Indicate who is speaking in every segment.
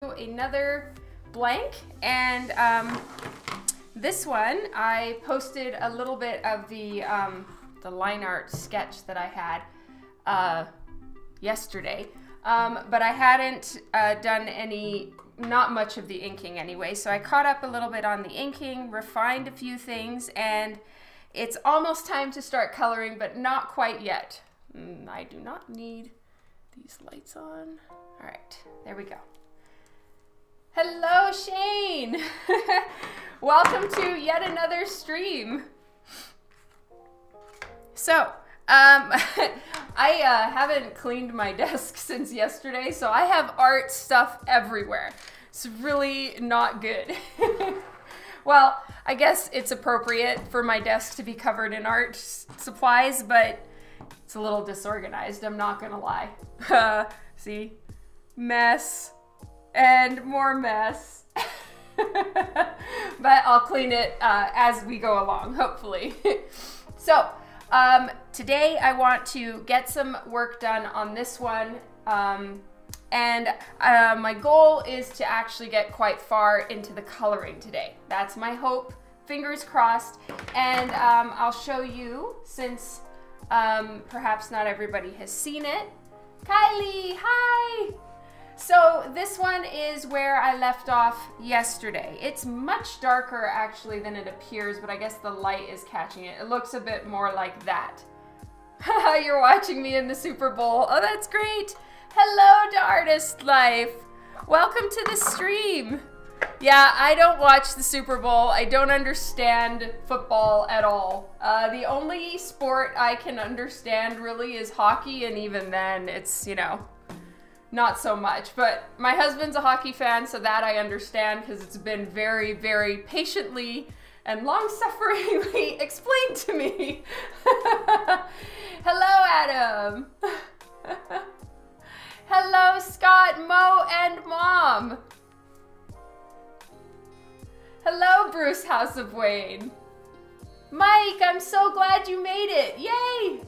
Speaker 1: Another blank, and this one I posted a little bit of the line art sketch that I had yesterday, but I hadn't done not much of the inking anyway, so I caught up a little bit on the inking, refined a few things, and it's almost time to start coloring, but not quite yet. I do not need these lights on. All right, there we go. Hello, Shane. Welcome to yet another stream. So, I haven't cleaned my desk since yesterday, so I have art stuff everywhere. It's really not good. Well, I guess it's appropriate for my desk to be covered in art supplies, but it's a little disorganized, I'm not gonna lie. See? Mess. And more mess. But I'll clean it as we go along, hopefully. So, today I want to get some work done on this one. And my goal is to actually get quite far into the coloring today. That's my hope. Fingers crossed. And I'll show you, since perhaps not everybody has seen it. Kylie, hi! So this one is where I left off yesterday. It's much darker actually than it appears, but I guess the light is catching it. It looks a bit more like that. You're watching me in the Super Bowl. Oh, that's great. Hello to Artist Life. Welcome to the stream. Yeah, I don't watch the Super Bowl. I don't understand football at all. The only sport I can understand really is hockey, and even then it's, you know, not so much. But my husband's a hockey fan, so that I understand because it's been very, very patiently and long-sufferingly explained to me. Hello, Adam. Hello, Scott, Mo, and Mom. Hello, Bruce House of Wayne. Mike, I'm so glad you made it. Yay!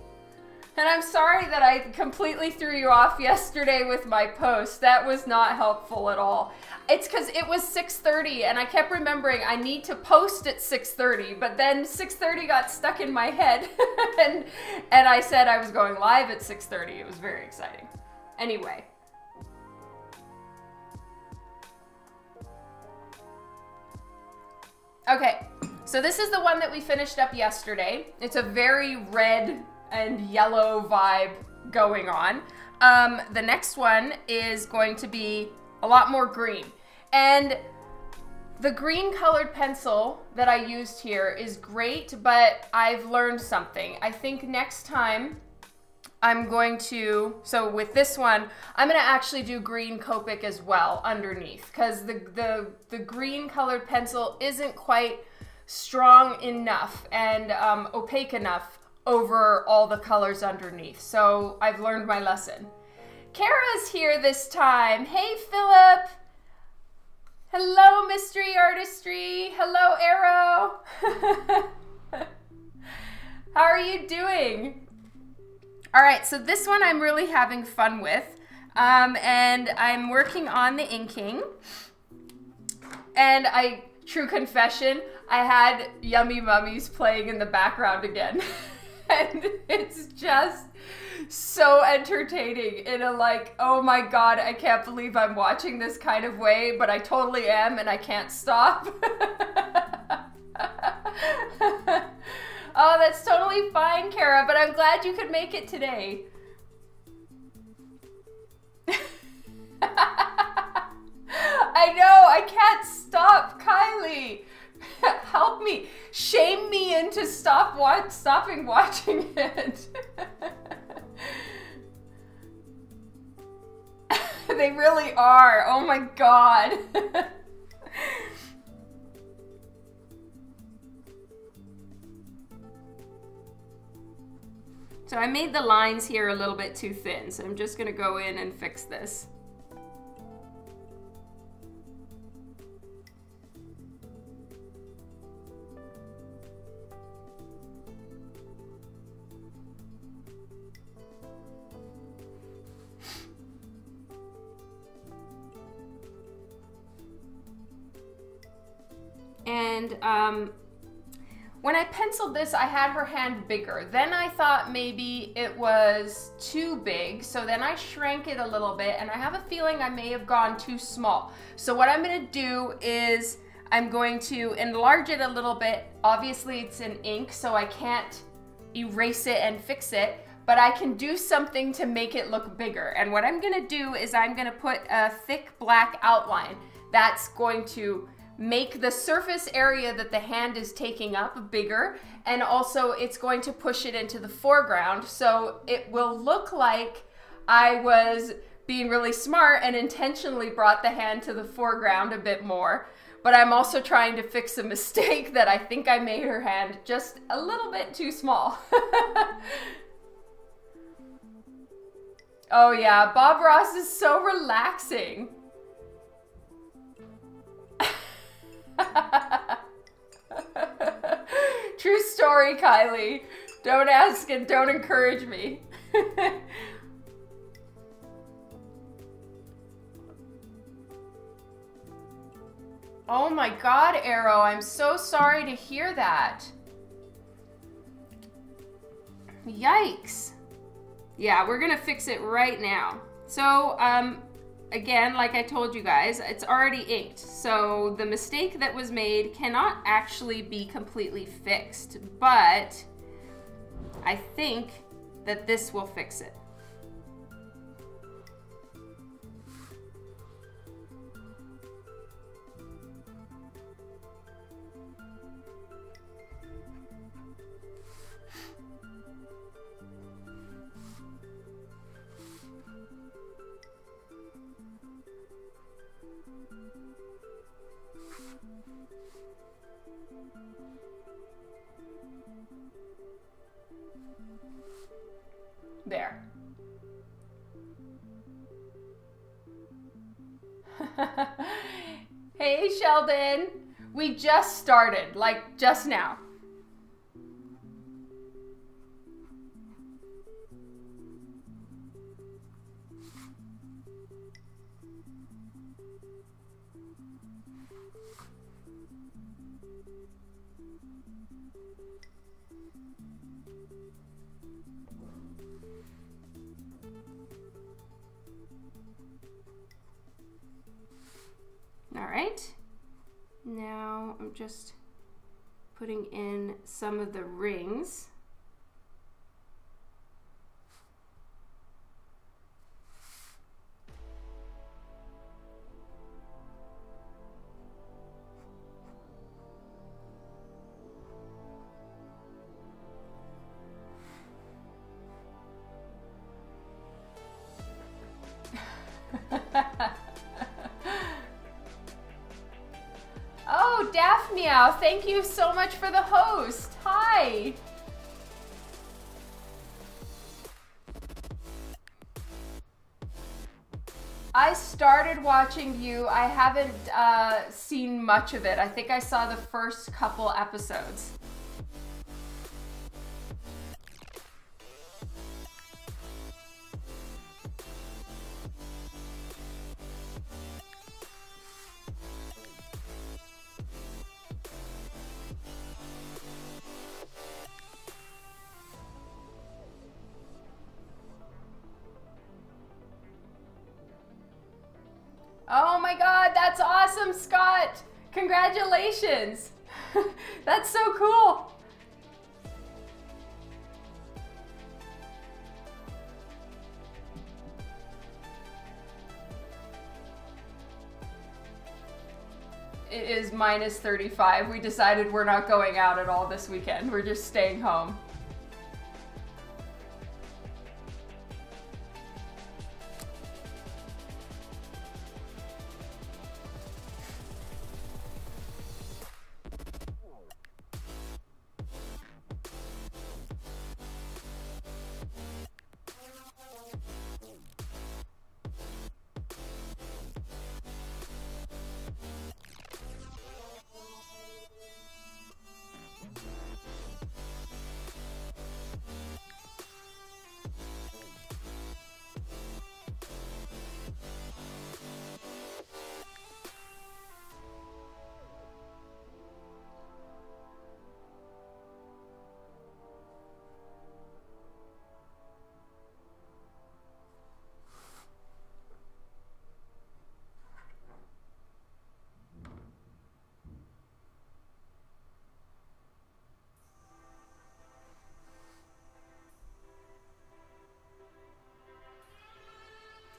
Speaker 1: And I'm sorry that I completely threw you off yesterday with my post. That was not helpful at all. It's because it was 6:30 and I kept remembering I need to post at 6:30, but then 6:30 got stuck in my head and I said I was going live at 6:30. It was very exciting. Anyway. Okay, so this is the one that we finished up yesterday. It's a very red and yellow vibe going on. The next one is going to be a lot more green. And the green colored pencil that I used here is great, but I've learned something. I think next time I'm going to, so with this one, I'm gonna actually do green Copic as well underneath, because the green colored pencil isn't quite strong enough and opaque enough over all the colors underneath. So I've learned my lesson. Kara's here this time. Hey, Philip. Hello, Mystery Artistry. Hello, Arrow. How are you doing? All right, so this one I'm really having fun with. And I'm working on the inking. And true confession, I had Yummy Mummies playing in the background again. And it's just so entertaining in a like, oh my god, I can't believe I'm watching this kind of way, but I totally am and I can't stop. Oh, that's totally fine, Kara, but I'm glad you could make it today. I know, I can't stop, Kylie. Help me. Shame me into stopping watching it. They really are. Oh my god. So I made the lines here a little bit too thin, so I'm just gonna go in and fix this. And when I penciled this, I had her hand bigger. Then I thought maybe it was too big, so then I shrank it a little bit, and I have a feeling I may have gone too small. So what I'm gonna do is I'm going to enlarge it a little bit. Obviously it's in ink, so I can't erase it and fix it, but I can do something to make it look bigger. And what I'm gonna do is I'm gonna put a thick black outline that's going to make the surface area that the hand is taking up bigger, and also it's going to push it into the foreground, so it will look like I was being really smart and intentionally brought the hand to the foreground a bit more. But I'm also trying to fix a mistake that I think I made her hand just a little bit too small. Oh yeah, Bob Ross is so relaxing. True story, Kylie. Don't ask and don't encourage me. Oh my God, Arrow, I'm so sorry to hear that. Yikes. Yeah, we're gonna fix it right now. So, again, like I told you guys, it's already inked. So the mistake that was made cannot actually be completely fixed, but I think that this will fix it. There. Hey, Sheldon. We just started, like just now. All right, now I'm just putting in some of the rings. Oh, Daphne, thank you so much for the host. Hi. I started watching you. I haven't seen much of it. I think I saw the first couple episodes. Oh my God, that's awesome, Scott! Congratulations! That's so cool! It is minus 35. We decided we're not going out at all this weekend. We're just staying home.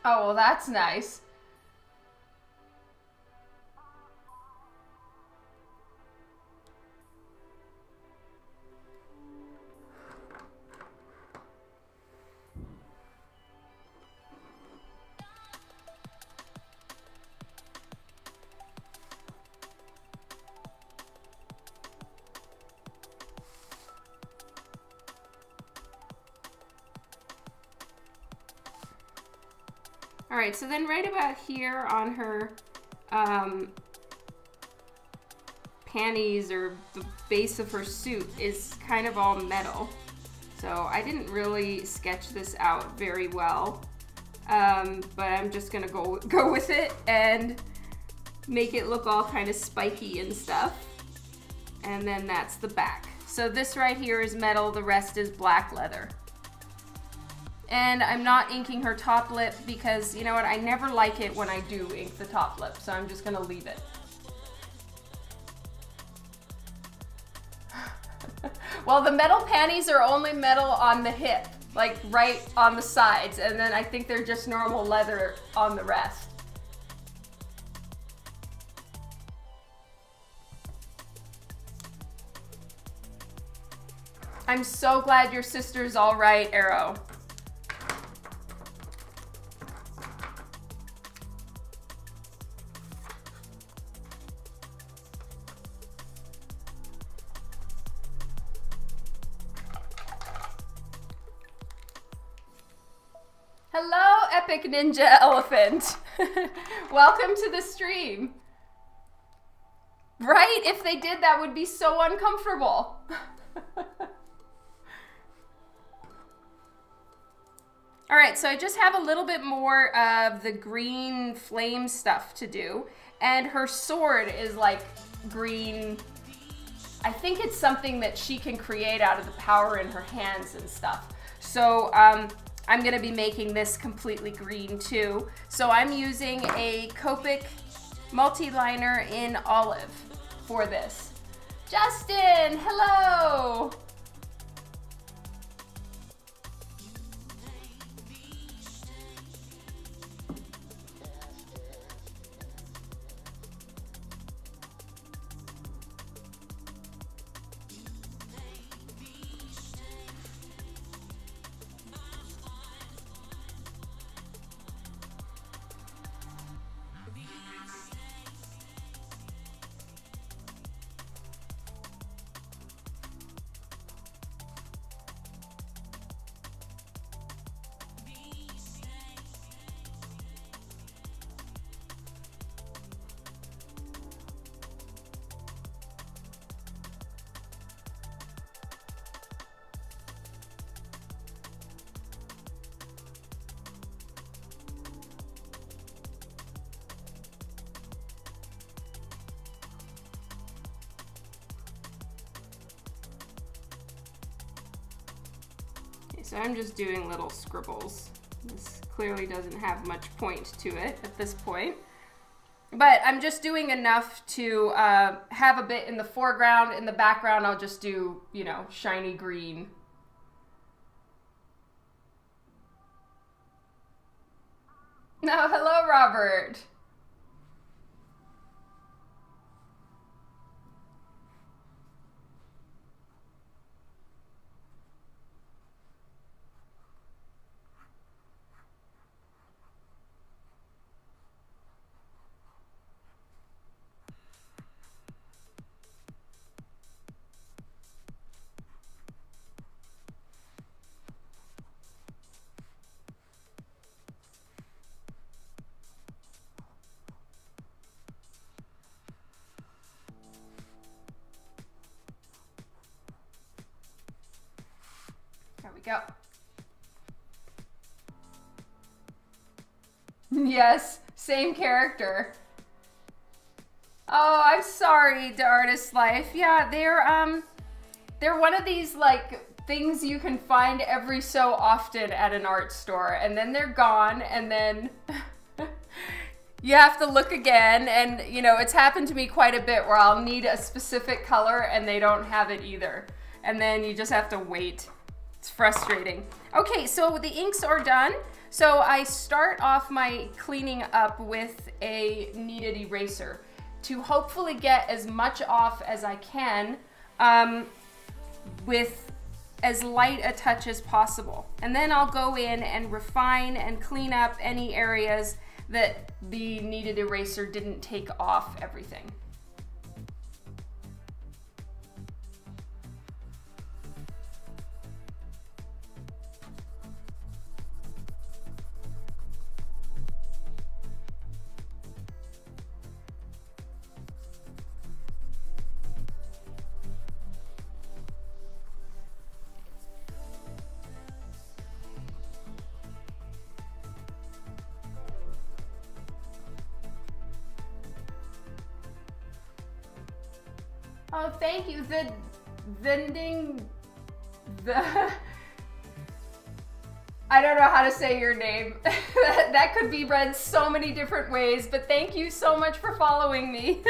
Speaker 1: Oh, well, that's nice. All right, so then right about here on her panties, or the base of her suit, is kind of all metal. So I didn't really sketch this out very well, but I'm just gonna go with it and make it look all kind of spiky and stuff. And then that's the back. So this right here is metal, the rest is black leather. And I'm not inking her top lip because, you know what, I never like it when I do ink the top lip, so I'm just gonna leave it. Well, the metal panties are only metal on the hip, like right on the sides, and then I think they're just normal leather on the rest. I'm so glad your sister's all right, Arrow. Hello, Epic Ninja Elephant. Welcome to the stream. Right? If they did, that would be so uncomfortable. All right, so I just have a little bit more of the green flame stuff to do. And her sword is like green. I think it's something that she can create out of the power in her hands and stuff. So I'm gonna be making this completely green too. So I'm using a Copic multi-liner in olive for this. Justin, hello! So I'm just doing little scribbles. This clearly doesn't have much point to it at this point. But I'm just doing enough to have a bit in the foreground. In the background, I'll just do, you know, shiny green. No, hello, Robert. There we go. Yes, same character. Oh, I'm sorry, The Artist's Life. Yeah, they're one of these like things you can find every so often at an art store, and then they're gone, and then you have to look again. And you know, it's happened to me quite a bit where I'll need a specific color and they don't have it either, and then you just have to wait. It's frustrating. Okay, so the inks are done. So I start off my cleaning up with a kneaded eraser to hopefully get as much off as I can with as light a touch as possible. And then I'll go in and refine and clean up any areas that the kneaded eraser didn't take off everything. Oh, thank you. I don't know how to say your name. That could be read so many different ways, but thank you so much for following me.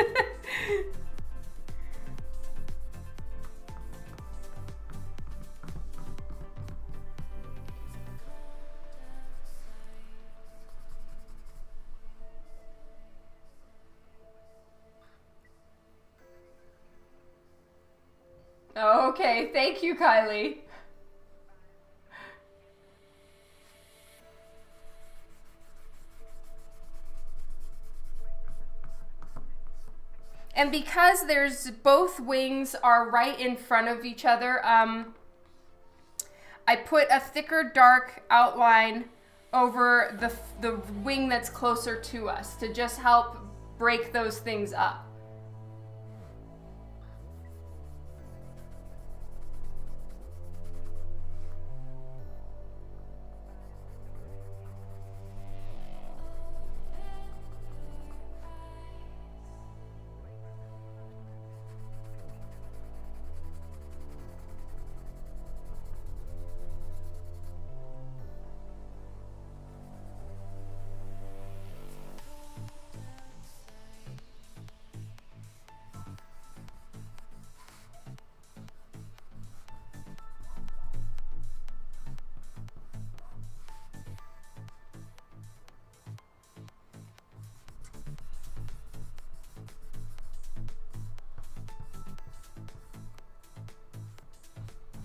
Speaker 1: Okay, thank you, Kylie. And because there's both wings are right in front of each other, I put a thicker dark outline over the wing that's closer to us to just help break those things up.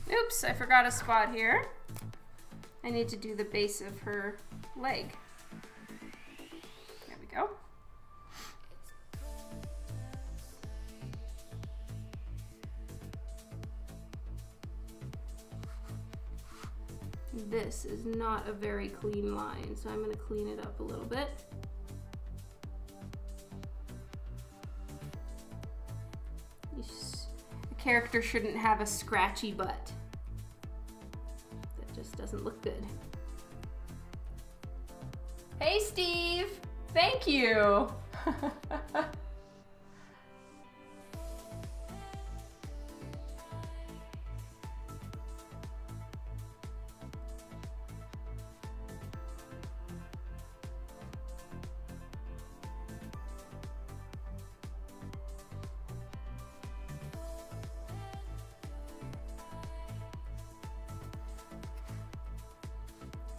Speaker 1: Oops, I forgot a spot here. I need to do the base of her leg. There we go. This is not a very clean line, so I'm going to clean it up a little bit. A character shouldn't have a scratchy butt. That just doesn't look good. Hey Steve! Thank you!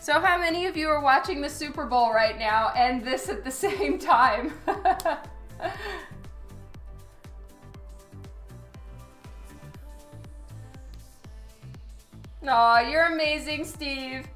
Speaker 1: So how many of you are watching the Super Bowl right now and this at the same time? Aw, you're amazing, Steve.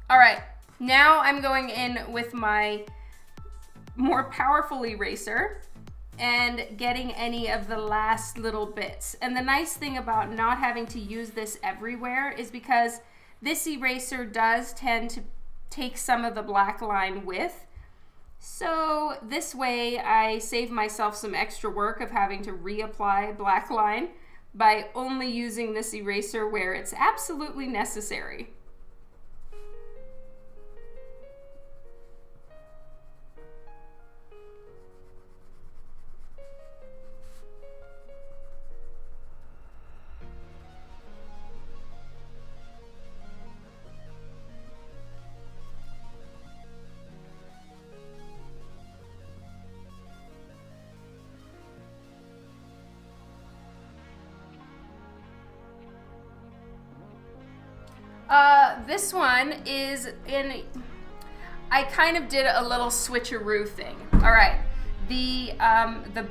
Speaker 1: All right, now I'm going in with my more powerful eraser and getting any of the last little bits. And the nice thing about not having to use this everywhere is because this eraser does tend to take some of the black line with. So this way I save myself some extra work of having to reapply black line by only using this eraser where it's absolutely necessary. This one is in, I kind of did a little switcheroo thing. All right, the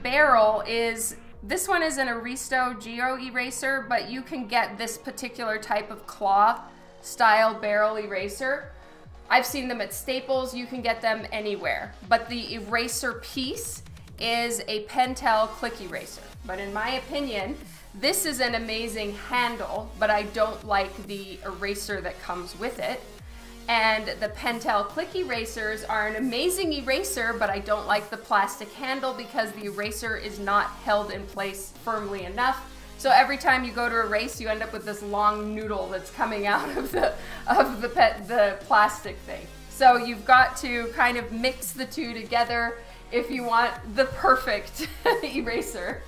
Speaker 1: barrel is, this one is an Aristo Geo eraser, but you can get this particular type of claw style barrel eraser. I've seen them at Staples, you can get them anywhere. But the eraser piece is a Pentel click eraser. But in my opinion, this is an amazing handle, but I don't like the eraser that comes with it. And the Pentel click erasers are an amazing eraser, but I don't like the plastic handle because the eraser is not held in place firmly enough. So every time you go to erase, you end up with this long noodle that's coming out of the plastic thing. So you've got to kind of mix the two together if you want the perfect eraser.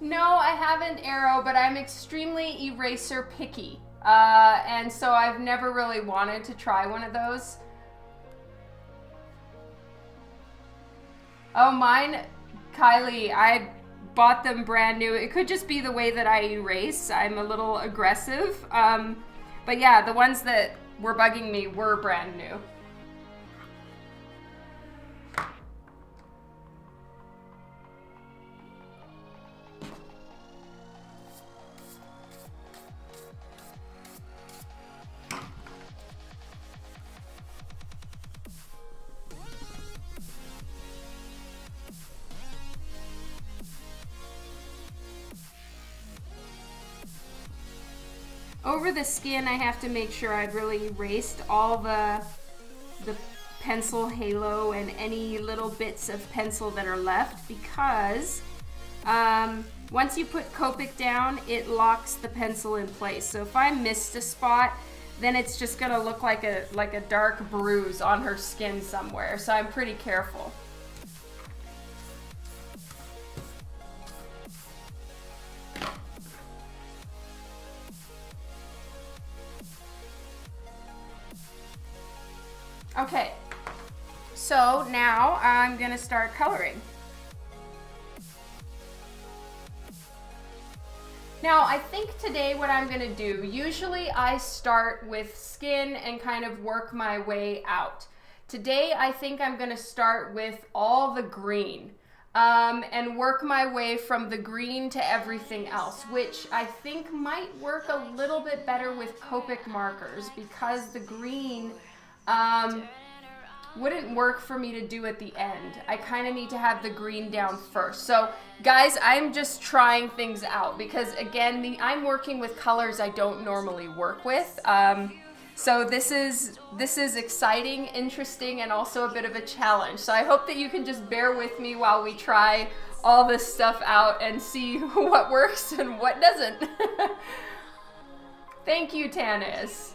Speaker 1: No, I haven't, Arrow, but I'm extremely eraser picky. And so I've never really wanted to try one of those. Oh, mine, Kylie, I bought them brand new. It could just be the way that I erase. I'm a little aggressive. But yeah, the ones that were bugging me were brand new. Over the skin, I have to make sure I've really erased all the pencil halo and any little bits of pencil that are left, because once you put Copic down, it locks the pencil in place. So if I missed a spot, then it's just gonna look like a dark bruise on her skin somewhere. So I'm pretty careful. Okay, so now I'm gonna start coloring. Now, I think today what I'm gonna do, usually I start with skin and kind of work my way out. Today, I think I'm gonna start with all the green and work my way from the green to everything else, which I think might work a little bit better with Copic markers, because the green wouldn't work for me to do at the end. I kind of need to have the green down first. So guys, I'm just trying things out because again, I'm working with colors I don't normally work with. So this is exciting, interesting, and also a bit of a challenge. So I hope that you can just bear with me while we try all this stuff out and see what works and what doesn't. Thank you, Tanis.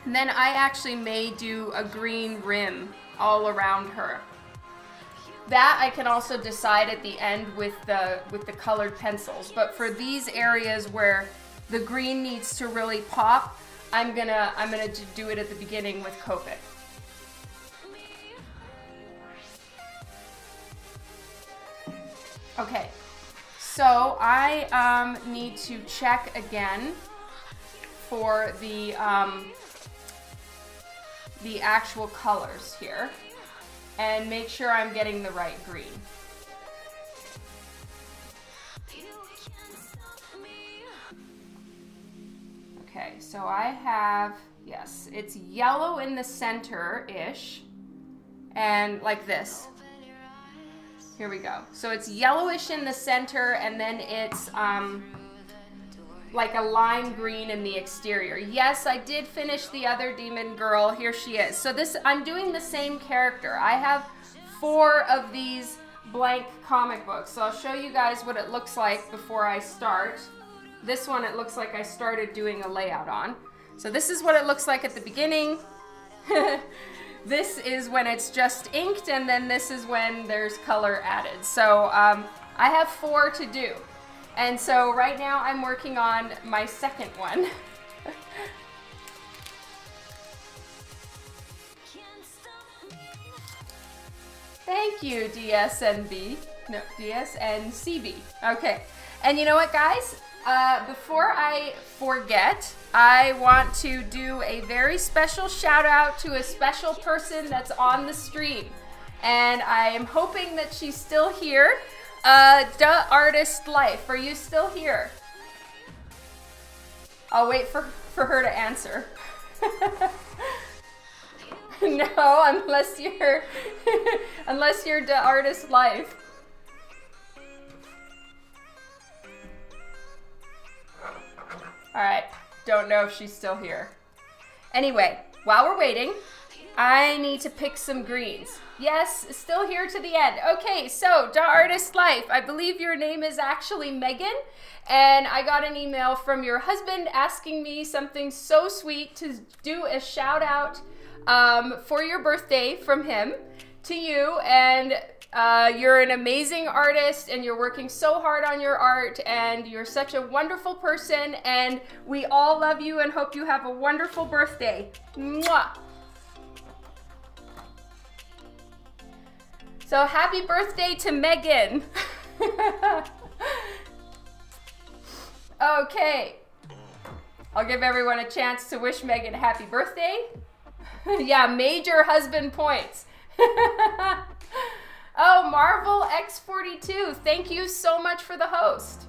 Speaker 1: And then I actually may do a green rim all around her. That I can also decide at the end with the colored pencils. But for these areas where the green needs to really pop, I'm gonna do it at the beginning with Copic. Okay, so I need to check again for the actual colors here and make sure I'm getting the right green. Okay, so I have, yes, it's yellow in the center-ish, and like this. Here we go. So it's yellowish in the center, and then it's like a lime green in the exterior. Yes, I did finish the other demon girl. Here she is. So this, I'm doing the same character. I have 4 of these blank comic books. So I'll show you guys what it looks like before I start. This one, it looks like I started doing a layout on. So this is what it looks like at the beginning. This is when it's just inked, and then this is when there's color added. So I have 4 to do. And so right now I'm working on my second one. Thank you, DSNB. No, DSNCB. Okay. And you know what, guys? Before I forget, I want to do a very special shout out to a special person that's on the stream. And I am hoping that she's still here. Da Artist Life, are you still here? I'll wait for her to answer. No, unless you're Da Artist Life. Alright, don't know if she's still here. Anyway, while we're waiting, I need to pick some greens. Yes, still here to the end. Okay, so, Da Artist Life, I believe your name is actually Megan, and I got an email from your husband asking me something so sweet to do a shout out for your birthday from him to you, and you're an amazing artist, and you're working so hard on your art, and you're such a wonderful person, and we all love you and hope you have a wonderful birthday. Mwah! So happy birthday to Megan. Okay. I'll give everyone a chance to wish Megan a happy birthday. Yeah, major husband points. Oh, Marvel X42, thank you so much for the host.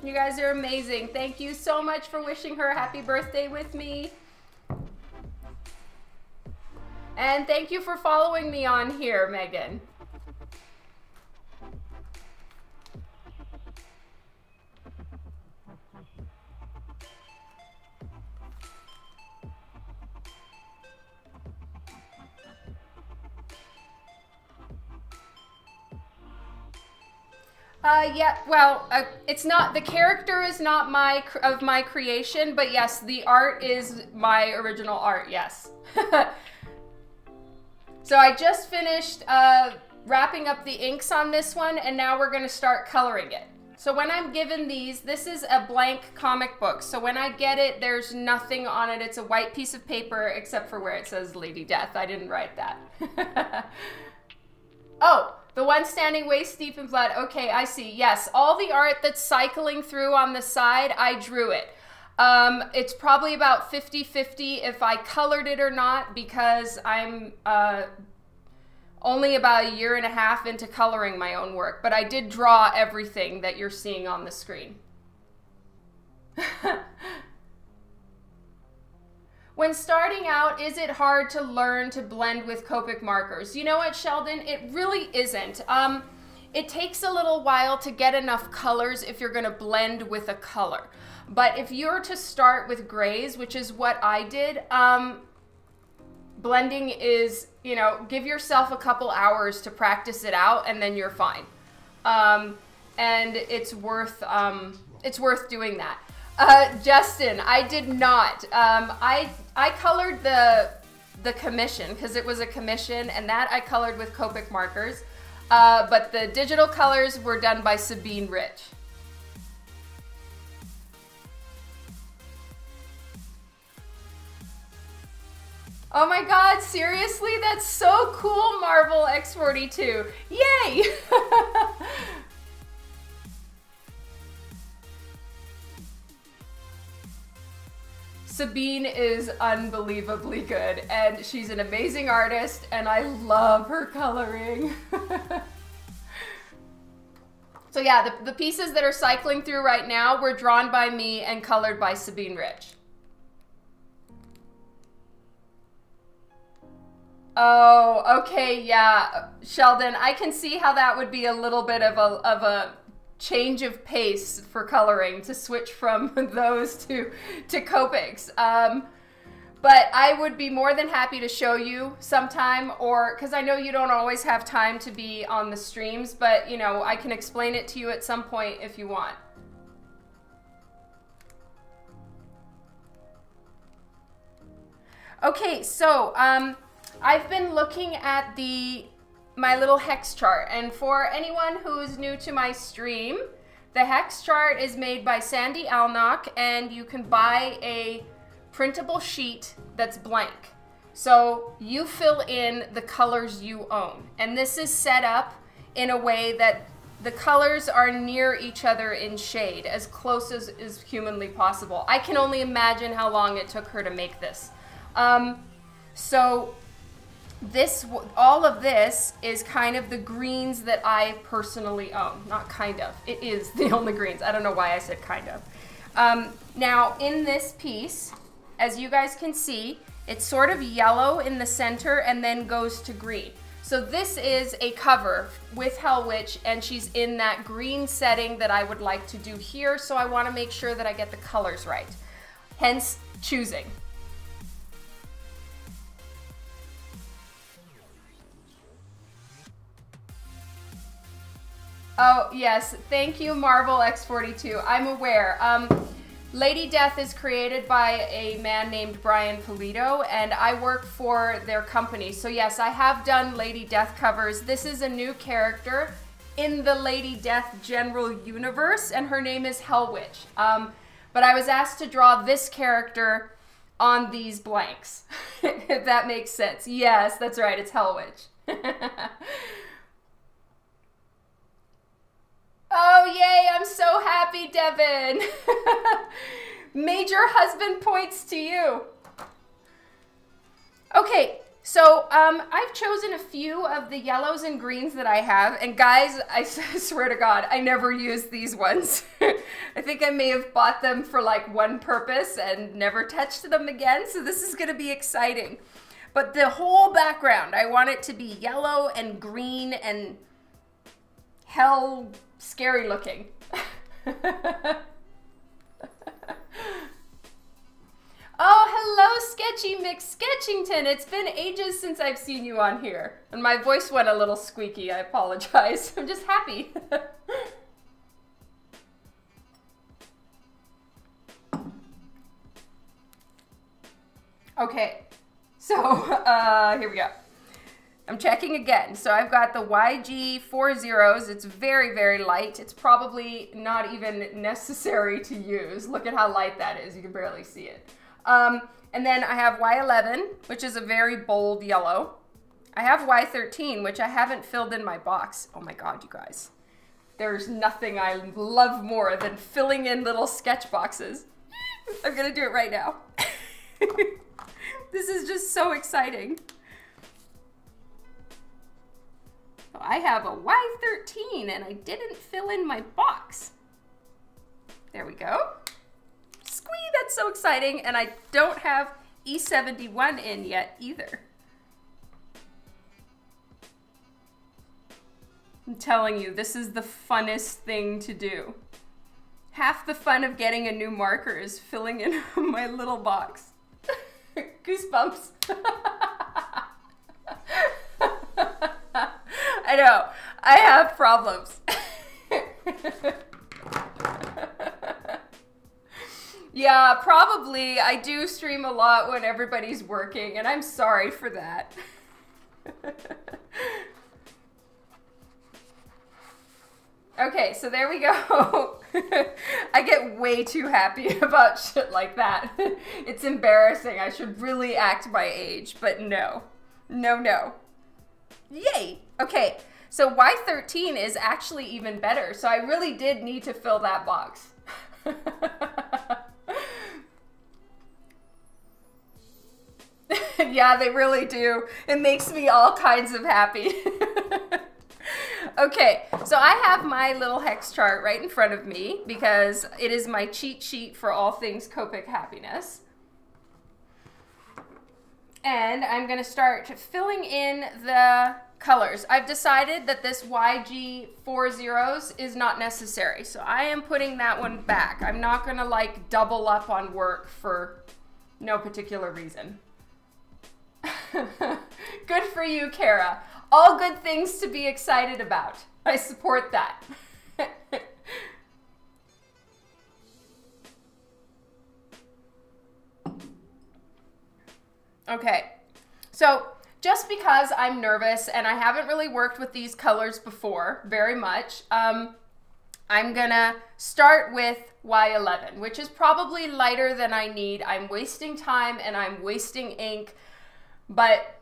Speaker 1: You guys are amazing. Thank you so much for wishing her a happy birthday with me. And thank you for following me on here, Megan. Yeah, well, it's not, the character is not of my creation, but yes, the art is my original art, yes. So I just finished wrapping up the inks on this one, and now we're going to start coloring it. So when I'm given these, this is a blank comic book, so when I get it, there's nothing on it. It's a white piece of paper, except for where it says Lady Death. I didn't write that. Oh! The one standing waist deep in blood. Okay, I see. Yes, all the art that's cycling through on the side, I drew it. It's probably about 50-50 if I colored it or not, because I'm only about 1.5 years into coloring my own work. But I did draw everything that you're seeing on the screen. When starting out, is it hard to learn to blend with Copic markers? You know what, Sheldon? It really isn't. It takes a little while to get enough colors if you're going to blend with a color. But if you're to start with grays, which is what I did, blending is, you know, give yourself a couple hours to practice it out, and then you're fine. And it's worth doing that. Justin, I did not. I colored the commission, because it was a commission, and that I colored with Copic markers. but the digital colors were done by Sabine Rich. Oh my god, seriously? That's so cool, Marvel X42. Yay! Sabine is unbelievably good, and she's an amazing artist, and I love her coloring. So yeah, the pieces that are cycling through right now were drawn by me and colored by Sabine Rich. Oh, okay, yeah, Sheldon, I can see how that would be a little bit of a change of pace for coloring to switch from those to Copics. But I would be more than happy to show you sometime, or because I know you don't always have time to be on the streams, but you know, I can explain it to you at some point if you want. Okay, so I've been looking at my little hex chart, and for anyone who's new to my stream, the hex chart is made by Sandy Alnock, and you can buy a printable sheet that's blank. So you fill in the colors you own, and this is set up in a way that the colors are near each other in shade, as close as is humanly possible. I can only imagine how long it took her to make this. So all of this is kind of the greens that I personally own. Not kind of, it is the only greens. I don't know why I said kind of. Now in this piece, as you guys can see, it's sort of yellow in the center and then goes to green. So this is a cover with Hellwitch, and she's in that green setting that I would like to do here, so I want to make sure that I get the colors right. Hence, choosing. Oh, yes. Thank you, Marvel X42. I'm aware. Lady Death is created by a man named Brian Polito, and I work for their company. So yes, I have done Lady Death covers. This is a new character in the Lady Death general universe, and her name is Hellwitch. But I was asked to draw this character on these blanks, if that makes sense. Yes, that's right, it's Hellwitch. Oh, yay, I'm so happy, Devin. Major husband points to you. Okay, so I've chosen a few of the yellows and greens that I have, and guys, I swear to God, I never use these ones. I think I may have bought them for like one purpose and never touched them again, so this is gonna be exciting. But the whole background, I want it to be yellow and green and hell scary looking. Oh, hello, Sketchy McSketchington. It's been ages since I've seen you on here. And my voice went a little squeaky. I apologize. I'm just happy. Okay, so here we go. I'm checking again. So I've got the YG 40s. It's very, very light. It's probably not even necessary to use. Look at how light that is. You can barely see it. And then I have Y11, which is a very bold yellow. I have Y13, which I haven't filled in my box. Oh my God, you guys. There's nothing I love more than filling in little sketch boxes. I'm gonna do it right now. This is just so exciting. I have a Y13 and I didn't fill in my box. There we go. Squee, that's so exciting. And I don't have E71 in yet either. I'm telling you, this is the funnest thing to do. Half the fun of getting a new marker is filling in my little box. Goosebumps. I know, I have problems. Yeah, probably. I do stream a lot when everybody's working, and I'm sorry for that. Okay, so there we go. I get way too happy about shit like that. It's embarrassing. I should really act my age, but no. No, no. Yay! Okay, so Y13 is actually even better, so I really did need to fill that box. Yeah, they really do. It makes me all kinds of happy. Okay, so I have my little hex chart right in front of me because it is my cheat sheet for all things Copic happiness. And I'm going to start filling in the colors. I've decided that this YG 4 zeros is not necessary, so I am putting that one back. I'm not going to like double up on work for no particular reason. Good for you, Kara. All good things to be excited about. I support that. Okay, so just because I'm nervous and I haven't really worked with these colors before very much, I'm gonna start with Y11, which is probably lighter than I need. I'm wasting time and I'm wasting ink, but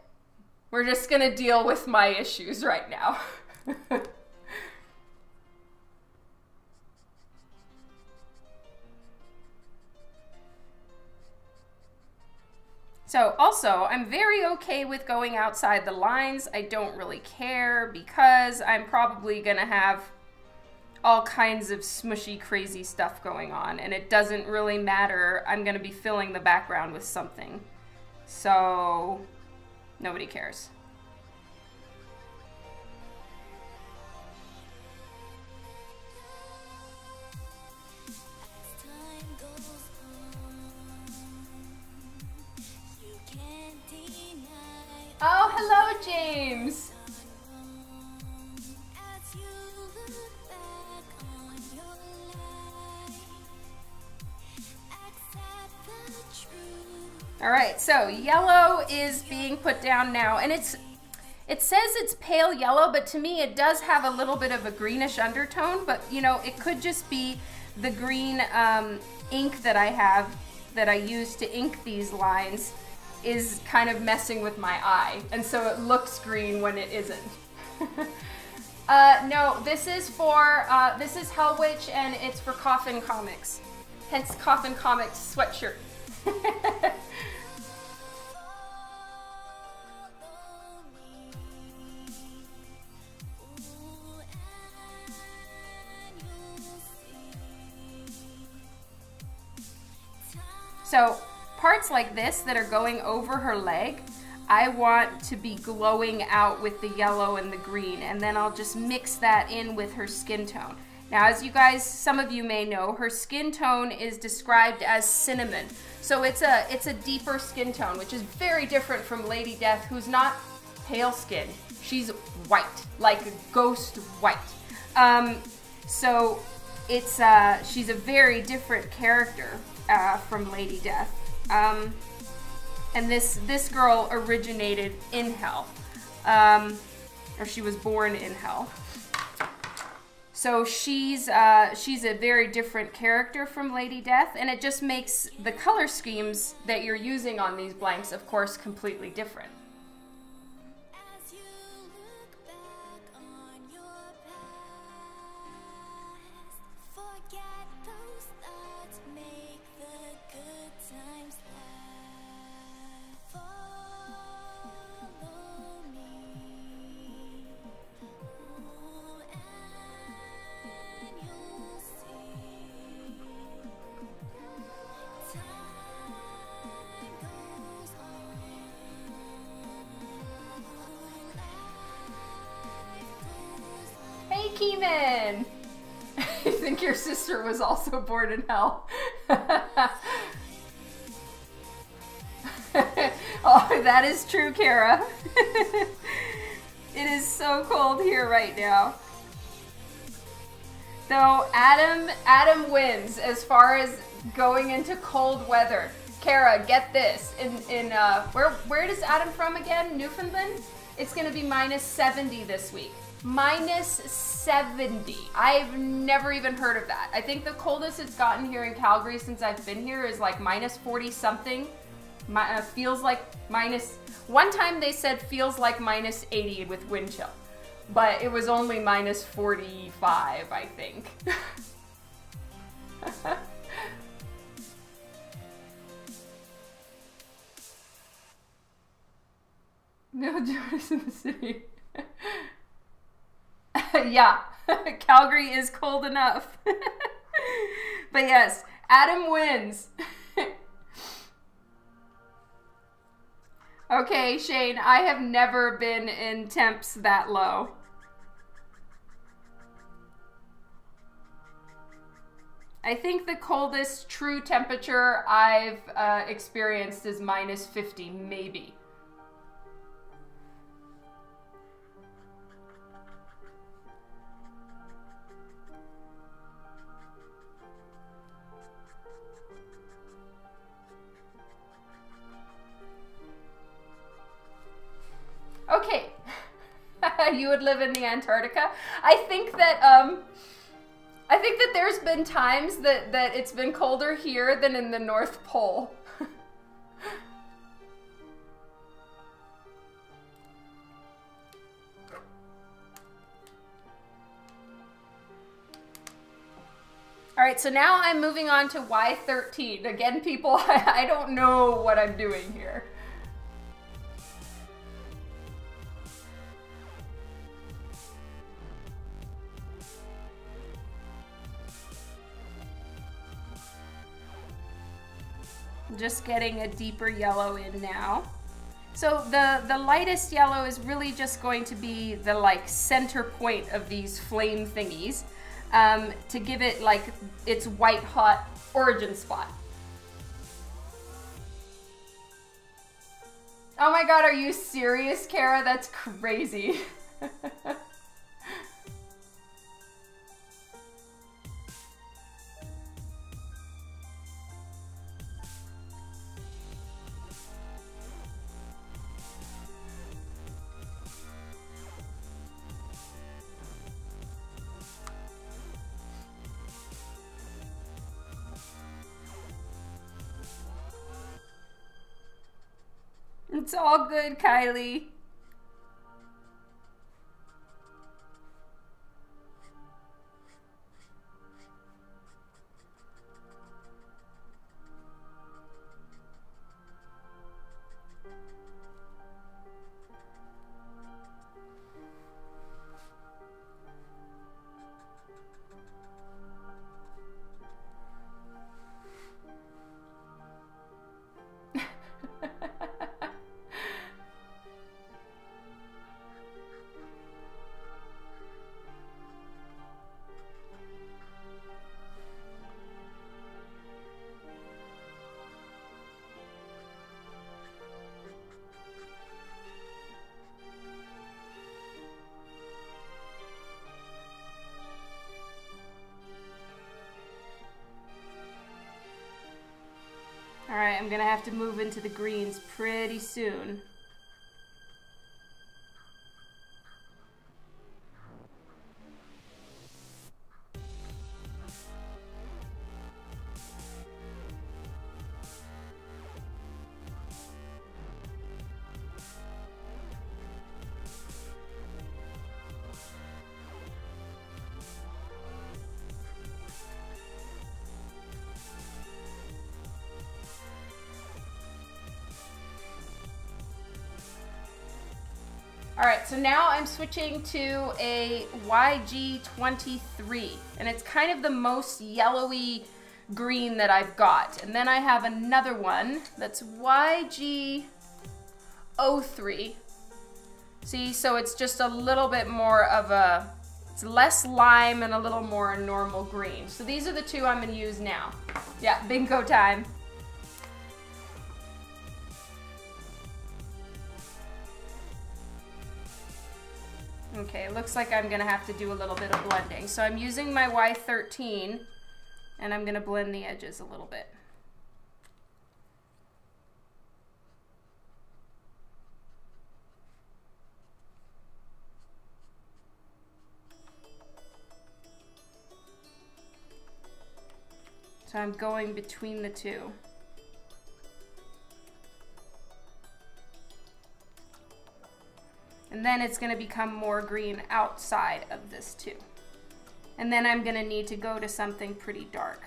Speaker 1: we're just gonna deal with my issues right now. So also, I'm very okay with going outside the lines. I don't really care because I'm probably gonna have all kinds of smushy, crazy stuff going on, and it doesn't really matter. I'm gonna be filling the background with something. So nobody cares. Oh, hello, James. All right, so yellow is being put down now, and it says it's pale yellow, but to me it does have a little bit of a greenish undertone, but you know, it could just be the green ink that I have that I use to ink these lines is kind of messing with my eye, and so it looks green when it isn't. No, this is Hellwitch, and it's for Coffin Comics, hence Coffin Comics sweatshirt. So parts like this that are going over her leg, I want to be glowing out with the yellow and the green, and then I'll just mix that in with her skin tone. Now, as you guys, some of you may know, her skin tone is described as cinnamon. So it's a deeper skin tone, which is very different from Lady Death, who's not pale skin. She's white, like ghost white. So it's she's a very different character from Lady Death. And this girl originated in Hell, or she was born in Hell. So she's a very different character from Lady Death, and it just makes the color schemes that you're using on these blanks, of course, completely different. Keenan! I think your sister was also born in Hell. Oh, that is true, Kara. It is so cold here right now. Though Adam wins as far as going into cold weather. Kara, get this. Where is Adam from again? Newfoundland? It's gonna be -70 this week. minus 70. I've never even heard of that. I think the coldest it's gotten here in Calgary since I've been here is like minus 40 something. Feels like minus, one time they said feels like minus 80 with wind chill, but it was only minus 45, I think. No Jonas in the city. Yeah, Calgary is cold enough. But yes, Adam wins. Okay, Shane, I have never been in temps that low. I think the coldest true temperature I've experienced is minus 50, maybe. Okay, you would live in the Antarctica. I think that there's been times that it's been colder here than in the North Pole. All right, so now I'm moving on to Y13. Again, people, I don't know what I'm doing here. Just getting a deeper yellow in now. So the lightest yellow is really just going to be the like center point of these flame thingies to give it like its white hot origin spot. Oh my god, are you serious, Kara? That's crazy. It's all good, Kylie. Alright, I'm gonna have to move into the greens pretty soon. All right, so now I'm switching to a YG23, and it's kind of the most yellowy green that I've got. And then I have another one that's YG03. See, so it's just a little bit more of a, it's less lime and a little more normal green. So these are the two I'm gonna use now. Yeah, bingo time. Okay, it looks like I'm gonna have to do a little bit of blending. So I'm using my Y13 and I'm gonna blend the edges a little bit. So I'm going between the two. And then it's going to become more green outside of this too. And then I'm going to need to go to something pretty dark.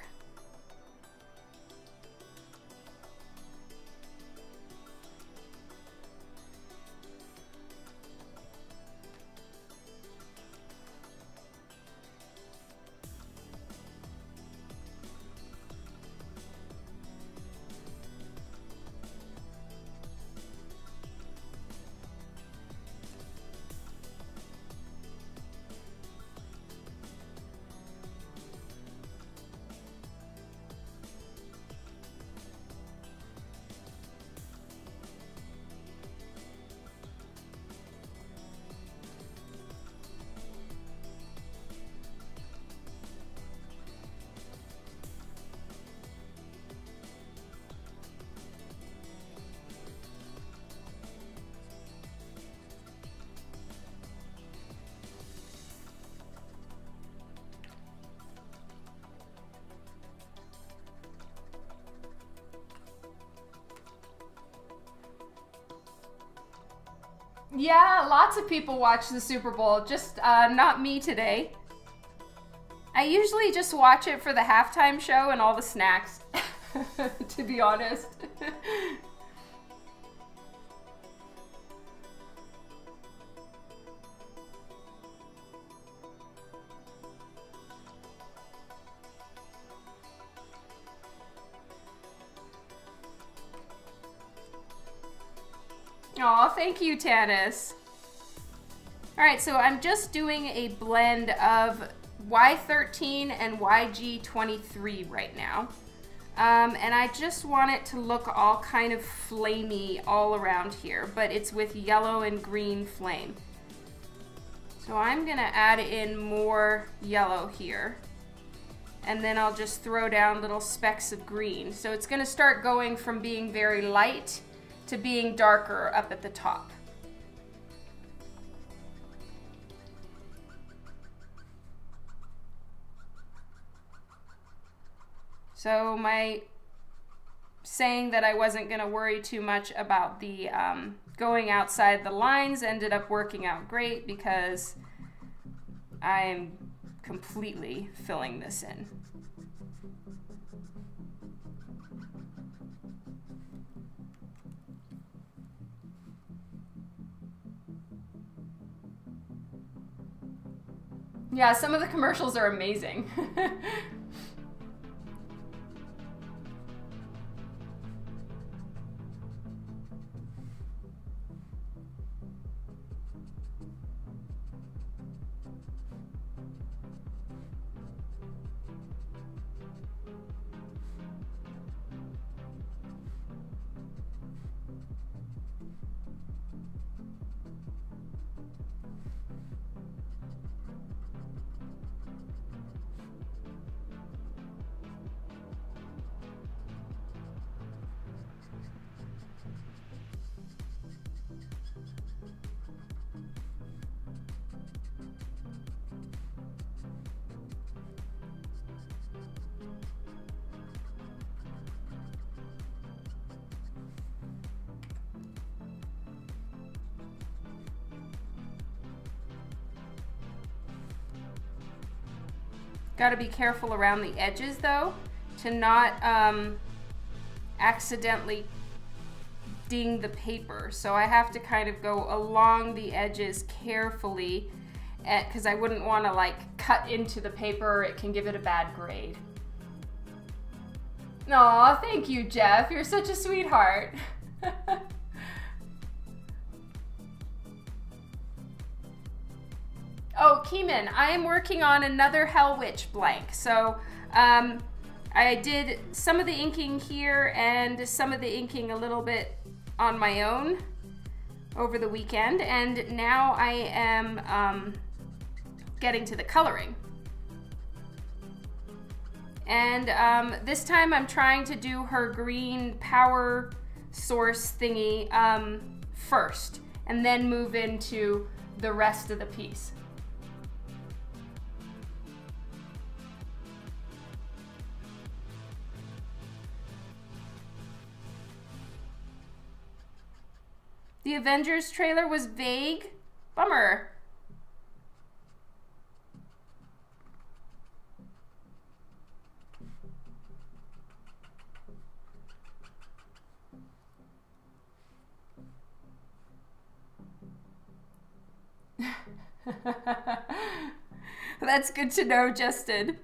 Speaker 1: Yeah, lots of people watch the Super Bowl, just not me today. I usually just watch it for the halftime show and all the snacks, to be honest. Aw, thank you, Tanis. Alright, so I'm just doing a blend of Y13 and YG23 right now. And I just want it to look all kind of flamey all around here, but it's with yellow and green flame. So I'm gonna add in more yellow here. And then I'll just throw down little specks of green. So it's gonna start going from being very light to being darker up at the top. So my saying that I wasn't going to worry too much about the going outside the lines ended up working out great because I'm completely filling this in. Yeah, some of the commercials are amazing. Got to be careful around the edges though, to not accidentally ding the paper. So I have to kind of go along the edges carefully because I wouldn't want to like cut into the paper or it can give it a bad grade. Aw, thank you, Jeff. You're such a sweetheart. Oh, Keeman, I am working on another Hellwitch blank. So I did some of the inking here and some of the inking a little bit on my own over the weekend. And now I am getting to the coloring. And this time I'm trying to do her green power source thingy first and then move into the rest of the piece. The Avengers trailer was vague. Bummer. That's good to know, Justin.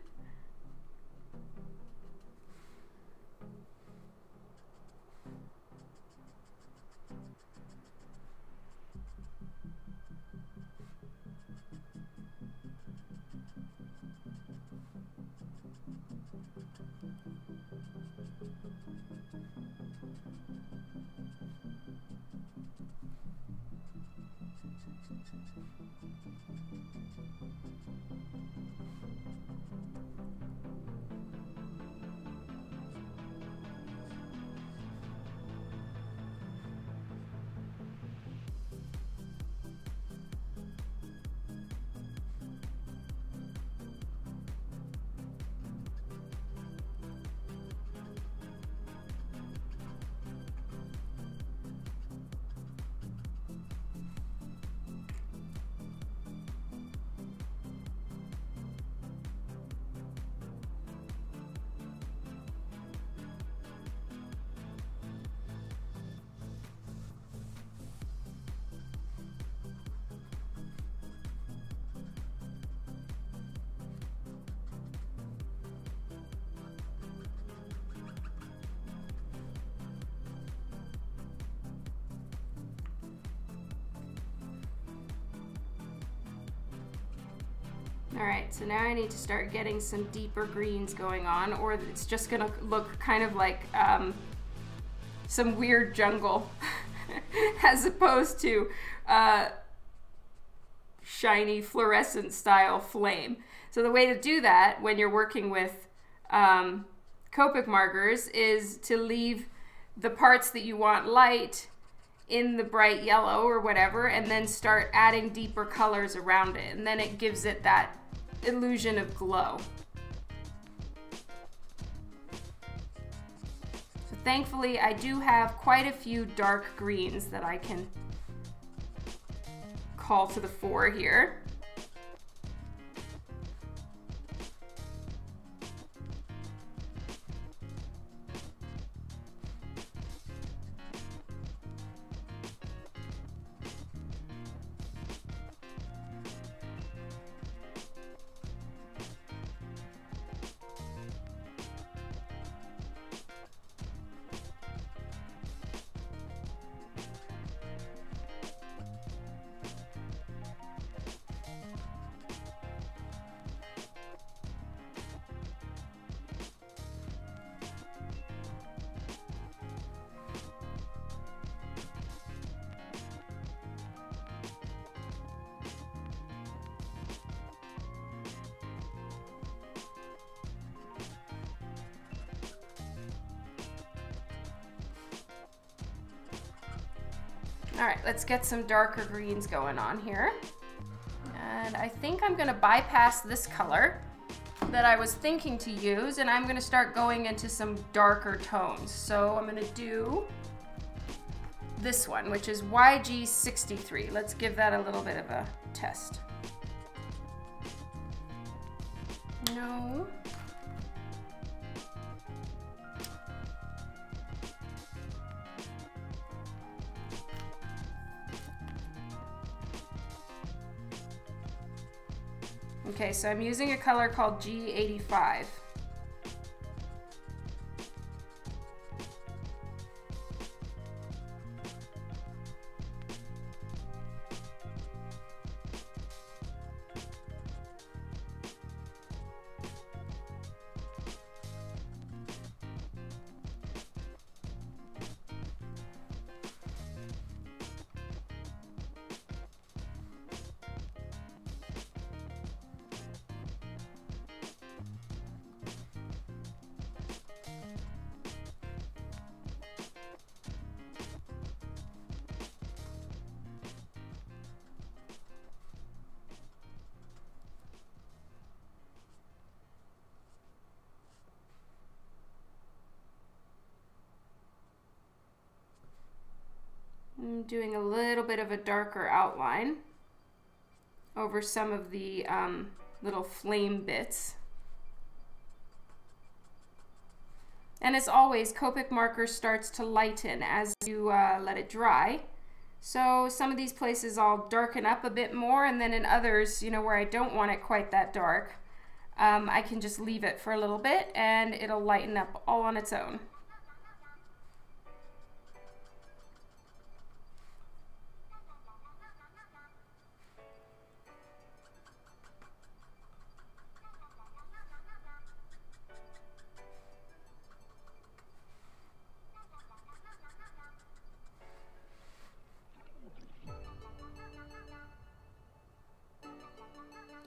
Speaker 1: All right, so now I need to start getting some deeper greens going on, or it's just gonna look kind of like some weird jungle as opposed to shiny fluorescent style flame. So the way to do that when you're working with Copic markers is to leave the parts that you want light in the bright yellow or whatever, and then start adding deeper colors around it, and then it gives it that illusion of glow. So thankfully I do have quite a few dark greens that I can call to the fore here. All right, let's get some darker greens going on here. And I think I'm gonna bypass this color that I was thinking to use, and I'm gonna start going into some darker tones. So I'm gonna do this one, which is YG63. Let's give that a little bit of a test. No. Okay, so I'm using a color called G85. doing a little bit of a darker outline over some of the little flame bits. And as always, Copic Marker starts to lighten as you let it dry. So some of these places I'll darken up a bit more, and then in others, you know, where I don't want it quite that dark, I can just leave it for a little bit and it'll lighten up all on its own.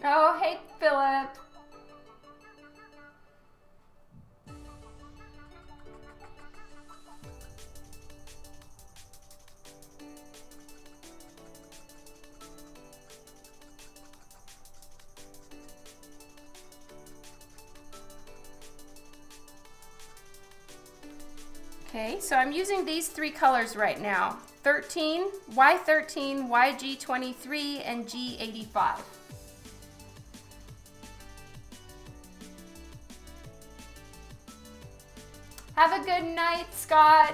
Speaker 1: Oh, hey, Philip. Okay, so I'm using these three colors right now. 13, Y13, YG23, and G85. Have a good night, Scott.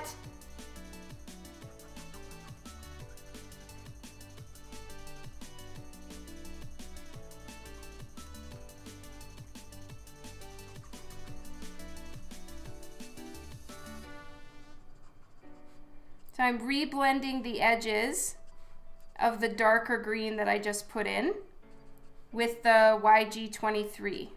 Speaker 1: So I'm reblending the edges of the darker green that I just put in with the YG23.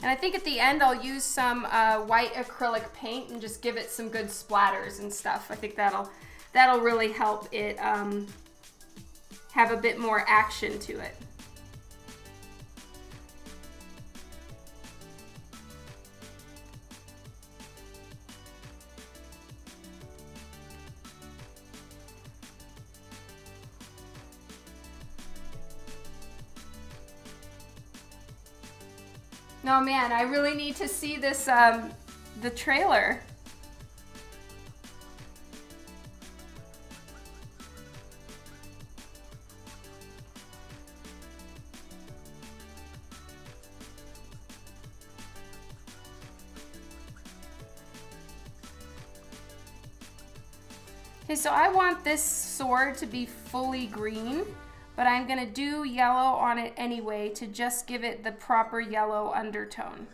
Speaker 1: And I think at the end I'll use some white acrylic paint and just give it some good splatters and stuff. I think that'll really help it have a bit more action to it. No, man, I really need to see this, the trailer. Okay, so I want this sword to be fully green, but I'm gonna do yellow on it anyway to just give it the proper yellow undertone.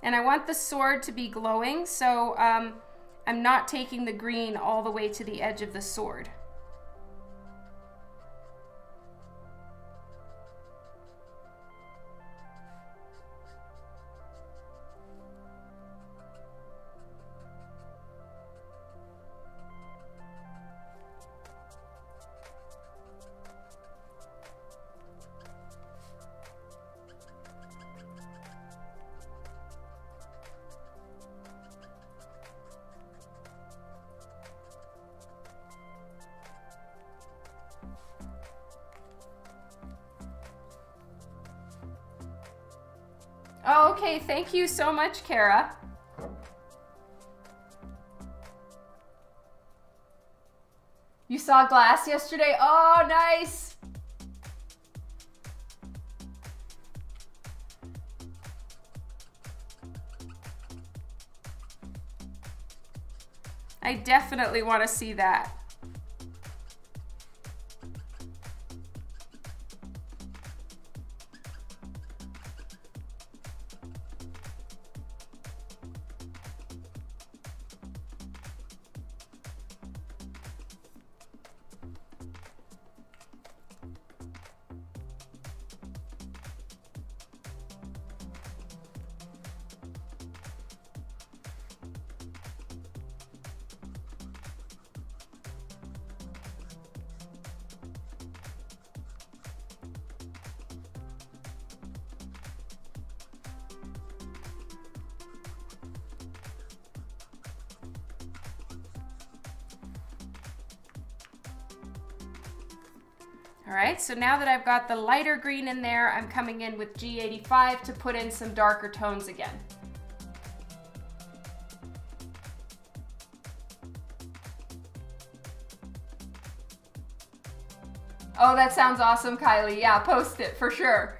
Speaker 1: And I want the sword to be glowing, so I'm not taking the green all the way to the edge of the sword. Oh, okay, thank you so much, Kara. You saw Glass yesterday? Oh, nice. I definitely want to see that. All right, so now that I've got the lighter green in there, I'm coming in with G85 to put in some darker tones again. Oh, that sounds awesome, Kylie. Yeah, post it for sure.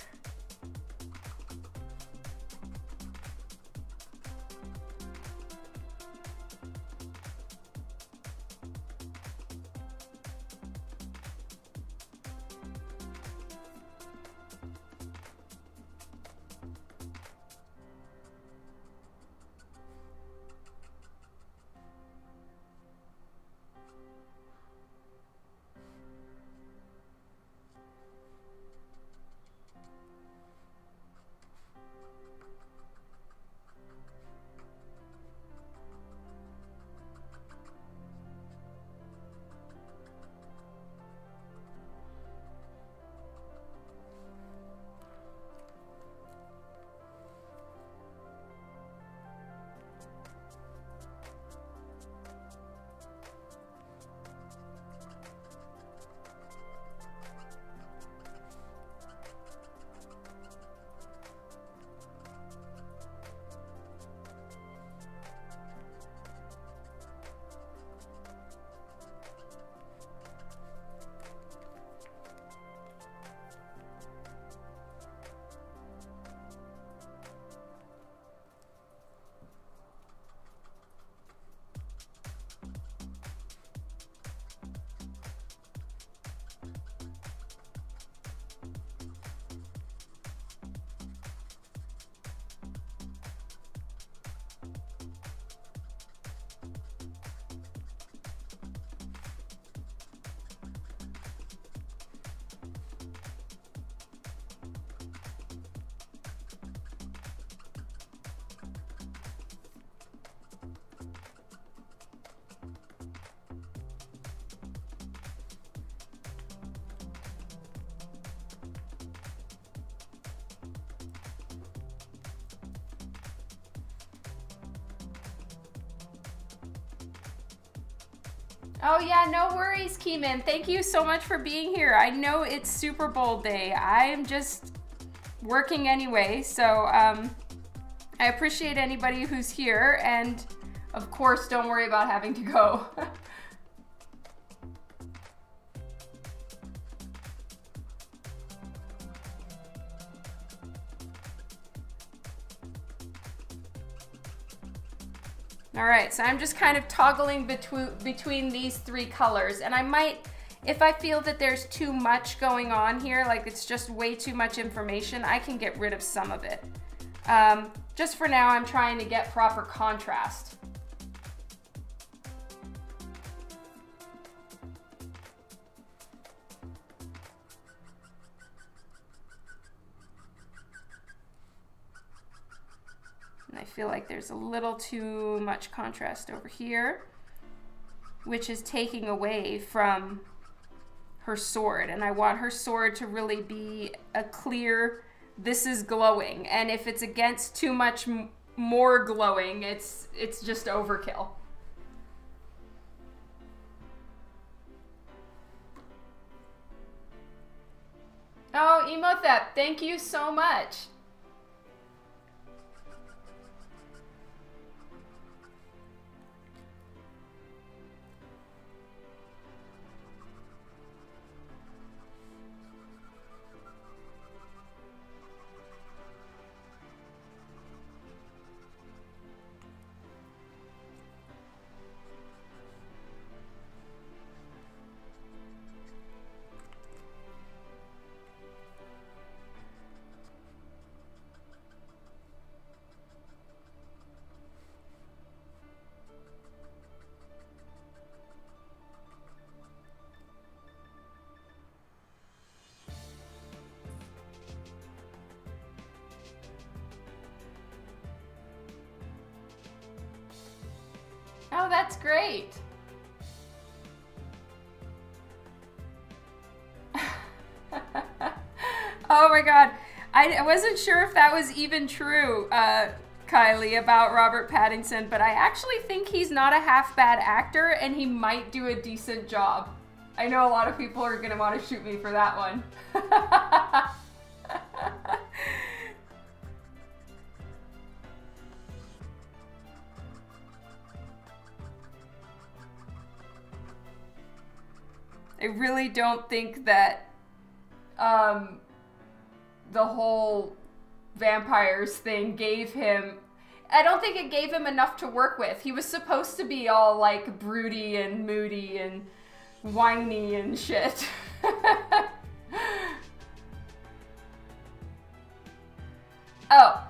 Speaker 1: Oh yeah, no worries, Keeman. Thank you so much for being here. I know it's Super Bowl day. I am just working anyway, so I appreciate anybody who's here, and of course, don't worry about having to go. All right, so I'm just kind of toggling between these three colors, and I might, if I feel that there's too much going on here, like it's just way too much information, I can get rid of some of it. Just for now, I'm trying to get proper contrast. And I feel like there's a little too much contrast over here, which is taking away from her sword. And I want her sword to really be a clear, this is glowing. And if it's against too much more glowing, it's just overkill. Oh, Emothep, thank you so much. Oh, that's great. Oh my God. I wasn't sure if that was even true, Kylie, about Robert Pattinson, but I actually think he's not a half bad actor and he might do a decent job. I know a lot of people are gonna want to shoot me for that one. I really don't think that the whole vampires thing gave him, I don't think it gave him enough to work with. He was supposed to be all like broody and moody and whiny and shit. Oh,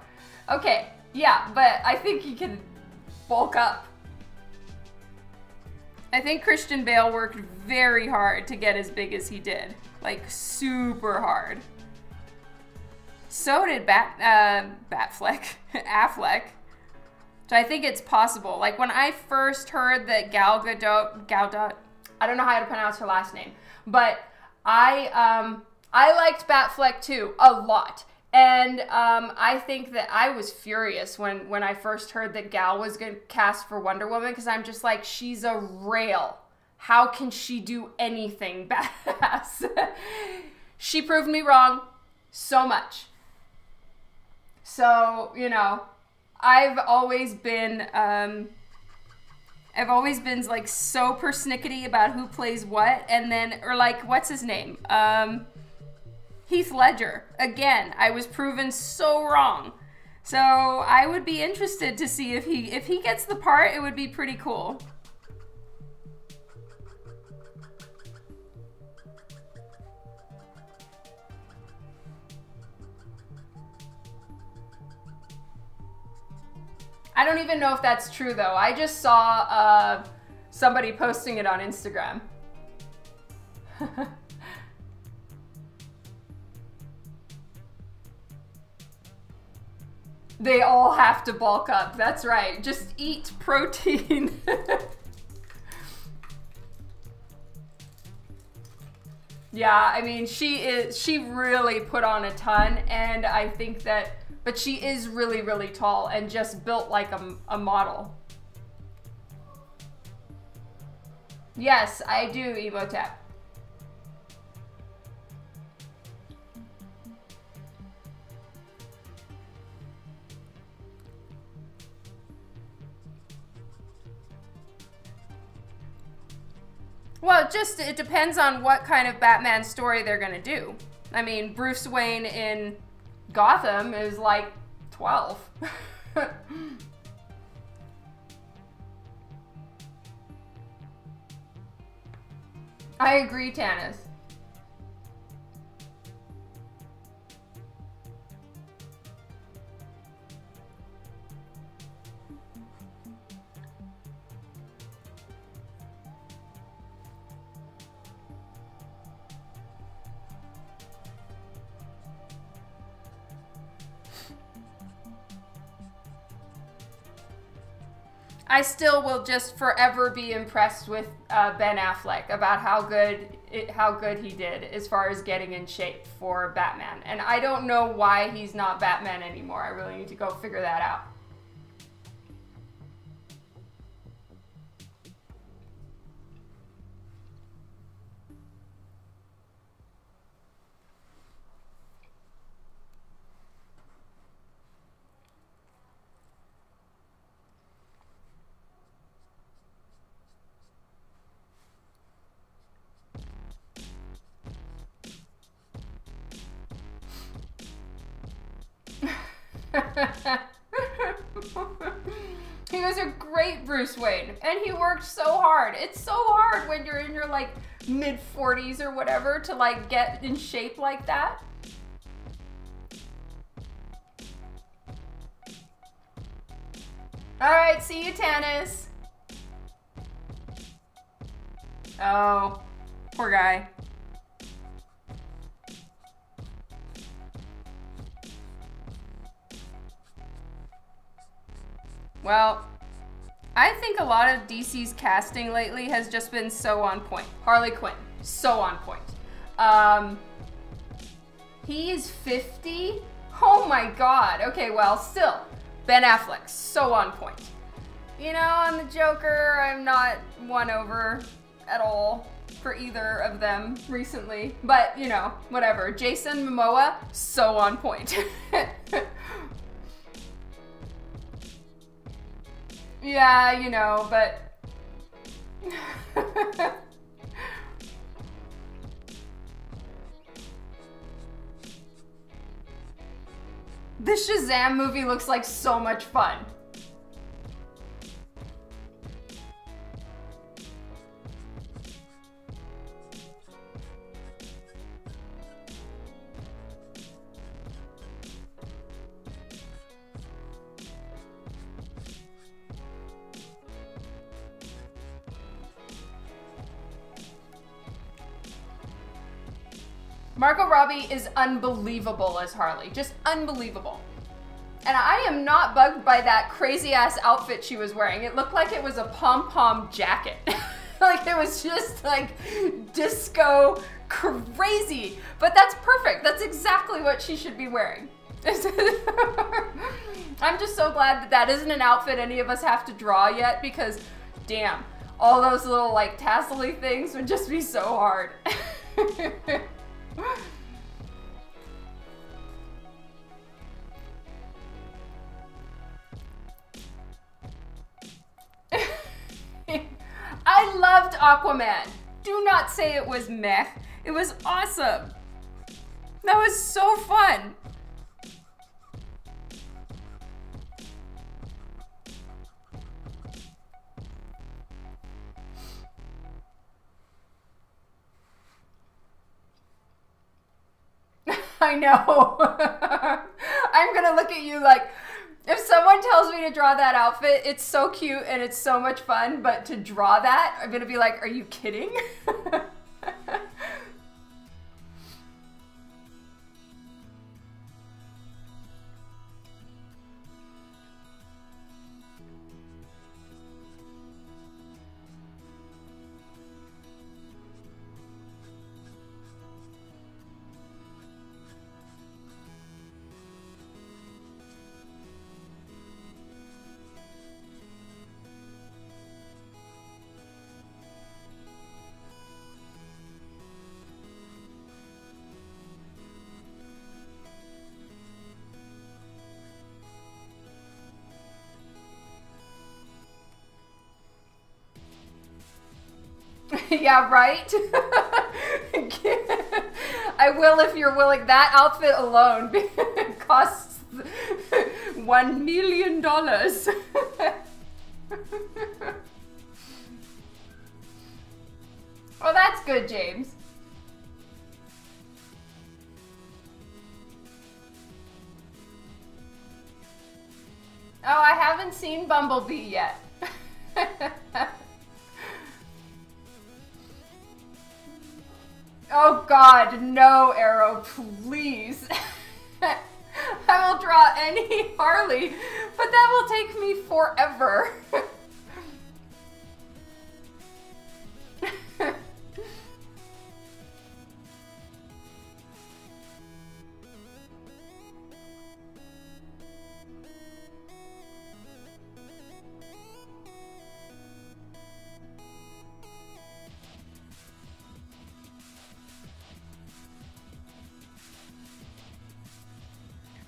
Speaker 1: okay. Yeah, but I think he can bulk up. I think Christian Bale worked very hard to get as big as he did. Like, super hard. So did Affleck. So I think it's possible. Like, when I first heard that Gal Gadot, I don't know how to pronounce her last name, but I liked Batfleck too, a lot. And I think that I was furious when I first heard that Gal was going to cast for Wonder Woman, because I'm just like, she's a rail. How can she do anything badass? She proved me wrong so much. So, you know, I've always been like so persnickety about who plays what, and then, or like, what's his name? Heath Ledger. Again, I was proven so wrong. So I would be interested to see if he gets the part. It would be pretty cool. I don't even know if that's true though. I just saw somebody posting it on Instagram. They all have to bulk up. That's right. Just eat protein. Yeah, I mean, she really put on a ton, and I think that, but she is really, really tall and just built like a model. Yes, I do, Emotep. Well, it depends on what kind of Batman story they're gonna do. I mean, Bruce Wayne in Gotham is like 12. I agree, Tanis. I still will just forever be impressed with Ben Affleck about how good he did as far as getting in shape for Batman. And I don't know why he's not Batman anymore. I really need to go figure that out. He was a great Bruce Wayne, and he worked so hard. It's so hard when you're in your like mid-40s or whatever to like get in shape like that. All right, see you, Tanis. Oh, poor guy. Well, I think a lot of DC's casting lately has just been so on point. Harley Quinn, so on point. He is 50? Oh my god. Okay, well, still. Ben Affleck, so on point. You know, on the Joker, I'm not won over at all for either of them recently. But, you know, whatever. Jason Momoa, so on point. Yeah, you know, but... This Shazam movie looks like so much fun. Margot Robbie is unbelievable as Harley, just unbelievable. And I am not bugged by that crazy ass outfit she was wearing. It looked like it was a pom-pom jacket. Like it was just like disco crazy. But that's perfect. That's exactly what she should be wearing. I'm just so glad that that isn't an outfit any of us have to draw yet because damn, all those little like tassel-y things would just be so hard. I loved Aquaman. Do not say it was meh. It was awesome. That was so fun. I know. I'm gonna look at you like, if someone tells me to draw that outfit, it's so cute and it's so much fun, but to draw that, I'm gonna be like, are you kidding? Yeah, right? I will if you're willing. That outfit alone costs $1 million. Oh, that's good, James. Oh, I haven't seen Bumblebee yet. Oh God, no, Arrow, please. I will draw any Harley, but that will take me forever.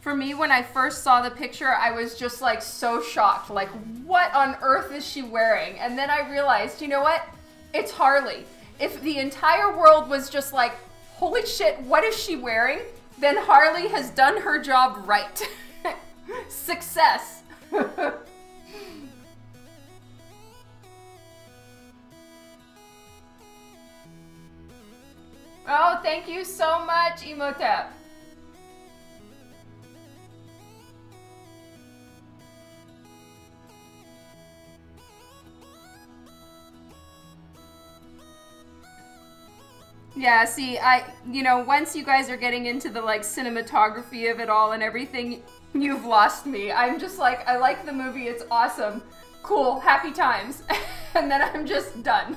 Speaker 1: For me, when I first saw the picture, I was just like so shocked. Like, what on earth is she wearing? And then I realized, you know what? It's Harley. If the entire world was just like, holy shit, what is she wearing? Then Harley has done her job right. Success. Oh, thank you so much, Emotep. Yeah, see, you know, once you guys are getting into the, like, cinematography of it all and everything, you've lost me. I'm just like, I like the movie, it's awesome. cool, happy times. And then I'm just done.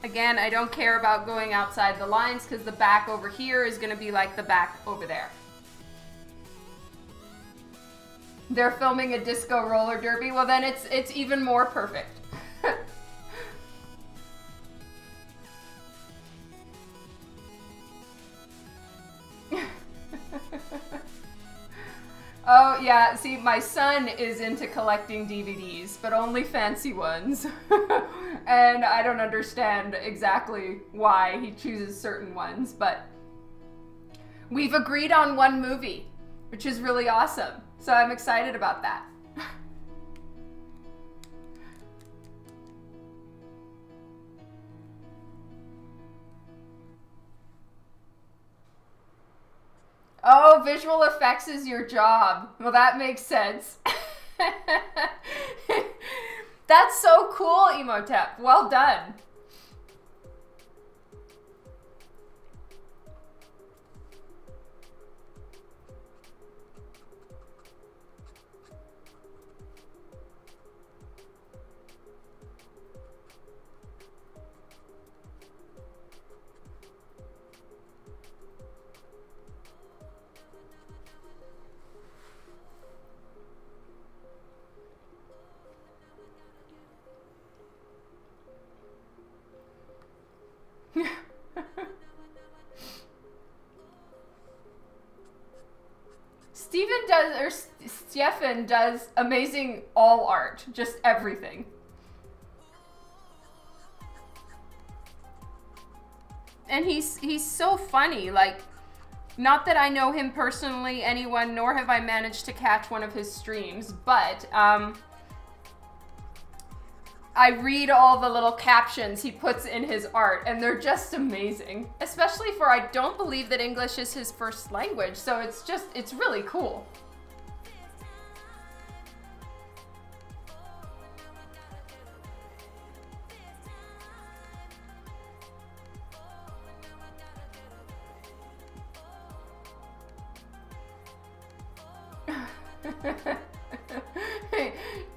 Speaker 1: Again, I don't care about going outside the lines because the back over here is going to be like the back over there. They're filming a disco roller derby. Well, then it's even more perfect. Oh, yeah, see, my son is into collecting DVDs, but only fancy ones. And I don't understand exactly why he chooses certain ones, but we've agreed on one movie, which is really awesome. So I'm excited about that. Oh, visual effects is your job. Well, that makes sense. That's so cool, Emotep. Well done. Stefan does amazing all art, just everything. And he's so funny, like, not that I know him personally, anyone, nor have I managed to catch one of his streams, but I read all the little captions he puts in his art, and they're just amazing. Especially for, I don't believe that English is his first language, so it's really cool.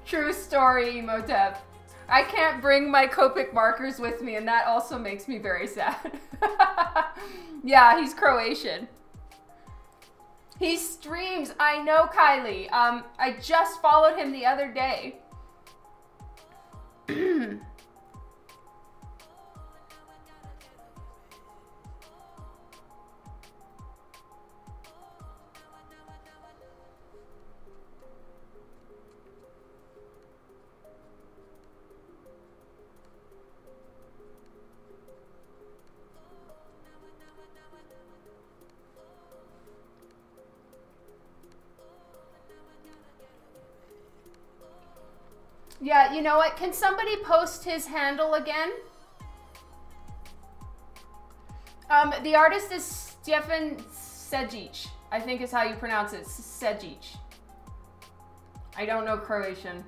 Speaker 1: True story, Emotep. I can't bring my Copic markers with me, and that also makes me very sad. Yeah, he's Croatian. He streams. I know, Kylie. I just followed him the other day. Yeah, you know what? Can somebody post his handle again? The artist is Stefan Sejic. I think is how you pronounce it. Sejic. I don't know Croatian.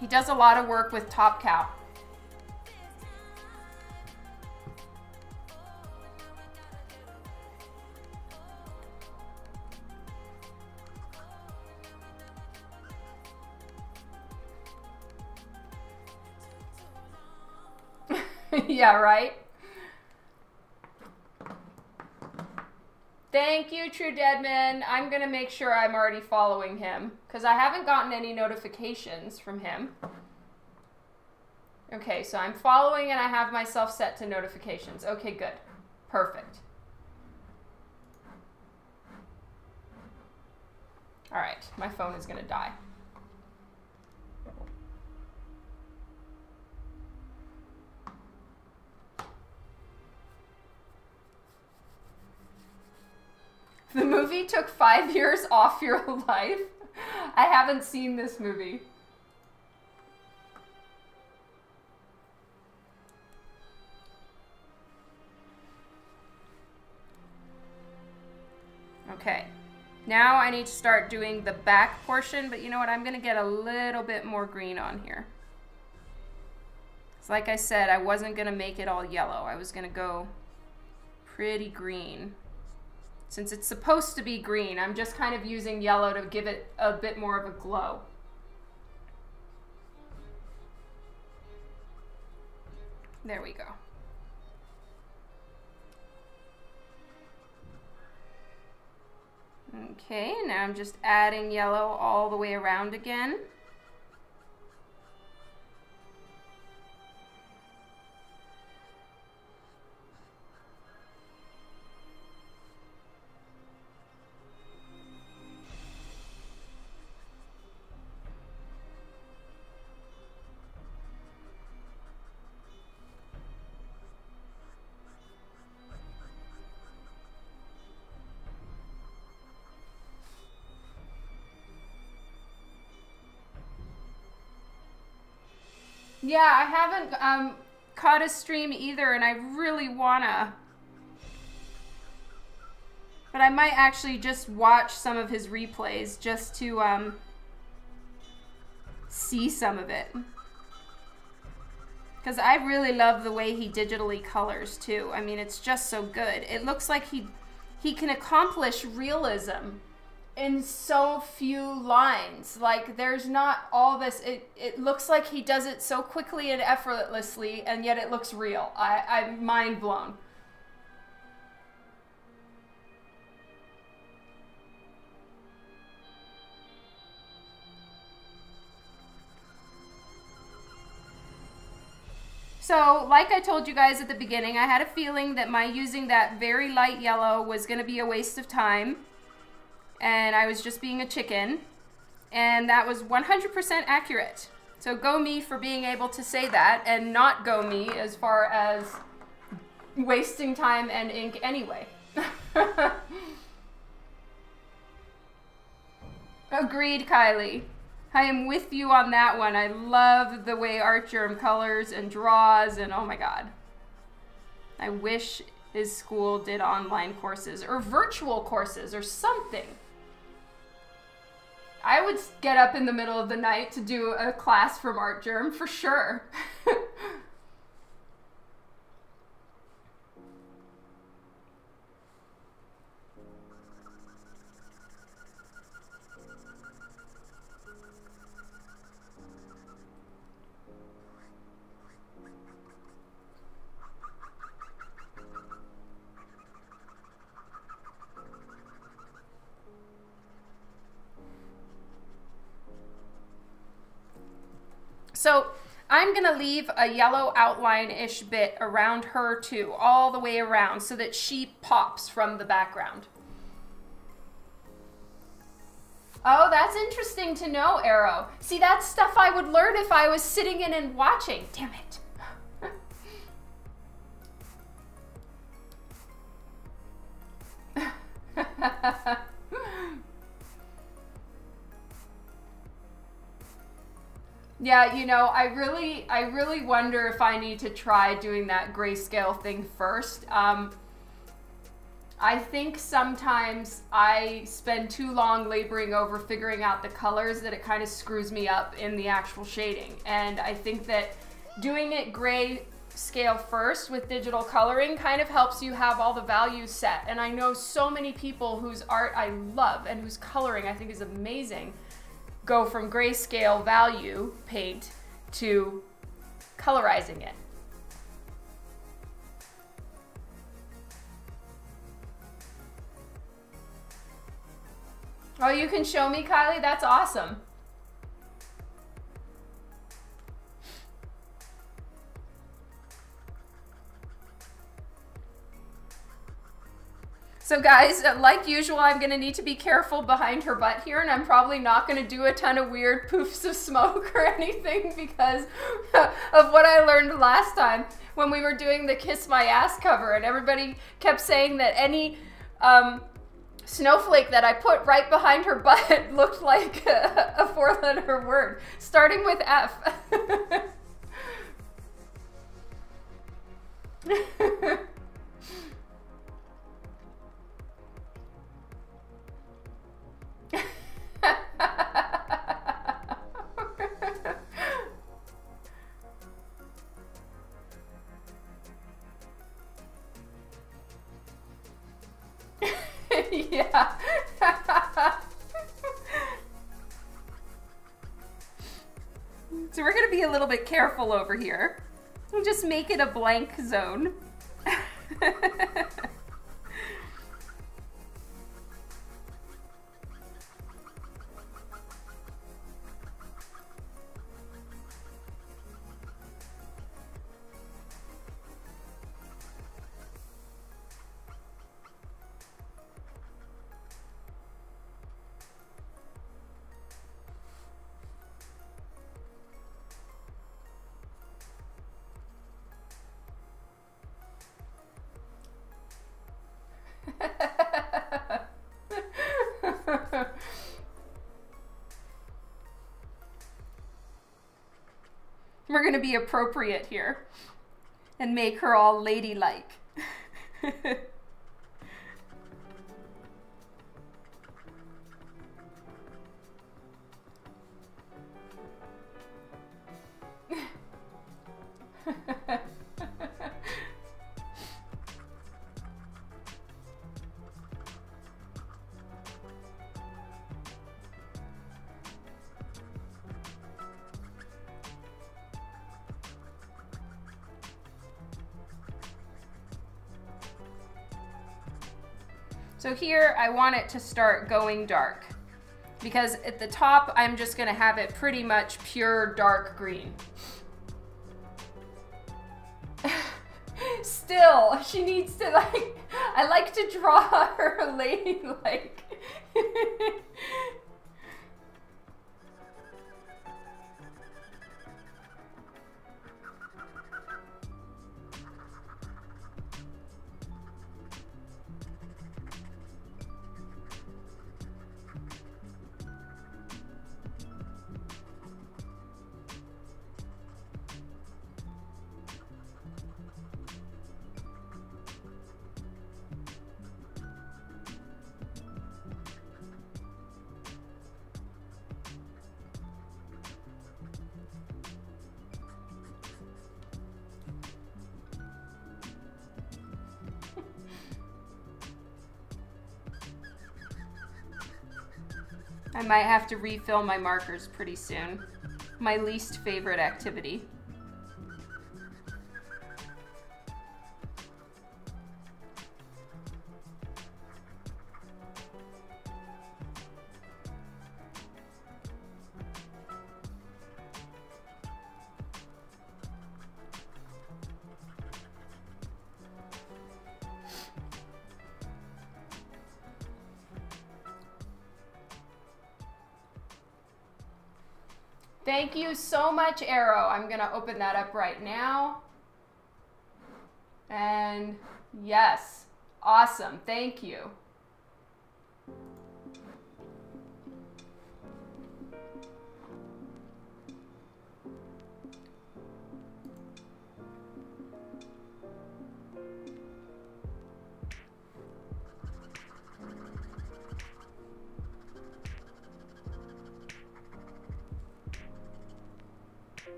Speaker 1: He does a lot of work with Top Cow. Yeah, right? Thank you, True Deadman. I'm going to make sure I'm already following him because I haven't gotten any notifications from him. Okay, so I'm following and I have myself set to notifications. Okay, good. Perfect. All right, my phone is going to die. The movie took 5 years off your life. I haven't seen this movie. Okay, now I need to start doing the back portion, but you know what? I'm gonna get a little bit more green on here. So like I said, I wasn't gonna make it all yellow. I was gonna go pretty green. Since it's supposed to be green, I'm just kind of using yellow to give it a bit more of a glow. There we go. Okay, now I'm just adding yellow all the way around again. Yeah, I haven't caught a stream either, and I really wanna. But I might actually just watch some of his replays just to see some of it. Because I really love the way he digitally colors too. I mean, it's just so good. It looks like he can accomplish realism in so few lines. Like, there's not all this, it looks like he does it so quickly and effortlessly, and yet it looks real. I'm mind blown. So, like I told you guys at the beginning, I had a feeling that my using that very light yellow was going to be a waste of time. And I was just being a chicken, and that was 100% accurate. So go me for being able to say that, and not go me as far as wasting time and ink anyway. Agreed, Kylie. I am with you on that one. I love the way Artgerm colors and draws, and oh my god. I wish his school did online courses or virtual courses or something. I would get up in the middle of the night to do a class from Artgerm for sure. So I'm gonna leave a yellow outline-ish bit around her too, all the way around, so that she pops from the background. Oh, that's interesting to know, Arrow. See, that's stuff I would learn if I was sitting in and watching. Damn it. Yeah, you know, I really wonder if I need to try doing that grayscale thing first. I think sometimes I spend too long laboring over figuring out the colors that it kind of screws me up in the actual shading. And I think that doing it grayscale first with digital coloring kind of helps you have all the values set. And I know so many people whose art I love and whose coloring I think is amazing go from grayscale value paint to colorizing it. Oh, you can show me, Kylie? That's awesome. So guys, like usual, I'm gonna need to be careful behind her butt here, and I'm probably not gonna do a ton of weird poofs of smoke or anything because of what I learned last time when we were doing the Kiss My Ass cover, and everybody kept saying that any snowflake that I put right behind her butt looked like a four-letter word, starting with F. Yeah. So we're going to be a little bit careful over here. We'll just make it a blank zone. We're going to be appropriate here and make her all ladylike. So here I want it to start going dark because at the top I'm just going to have it pretty much pure dark green. Still, she needs to like, I like to draw her ladylike. I might have to refill my markers pretty soon. My least favorite activity. Thank you so much, Arrow. I'm gonna open that up right now. And yes, awesome, thank you.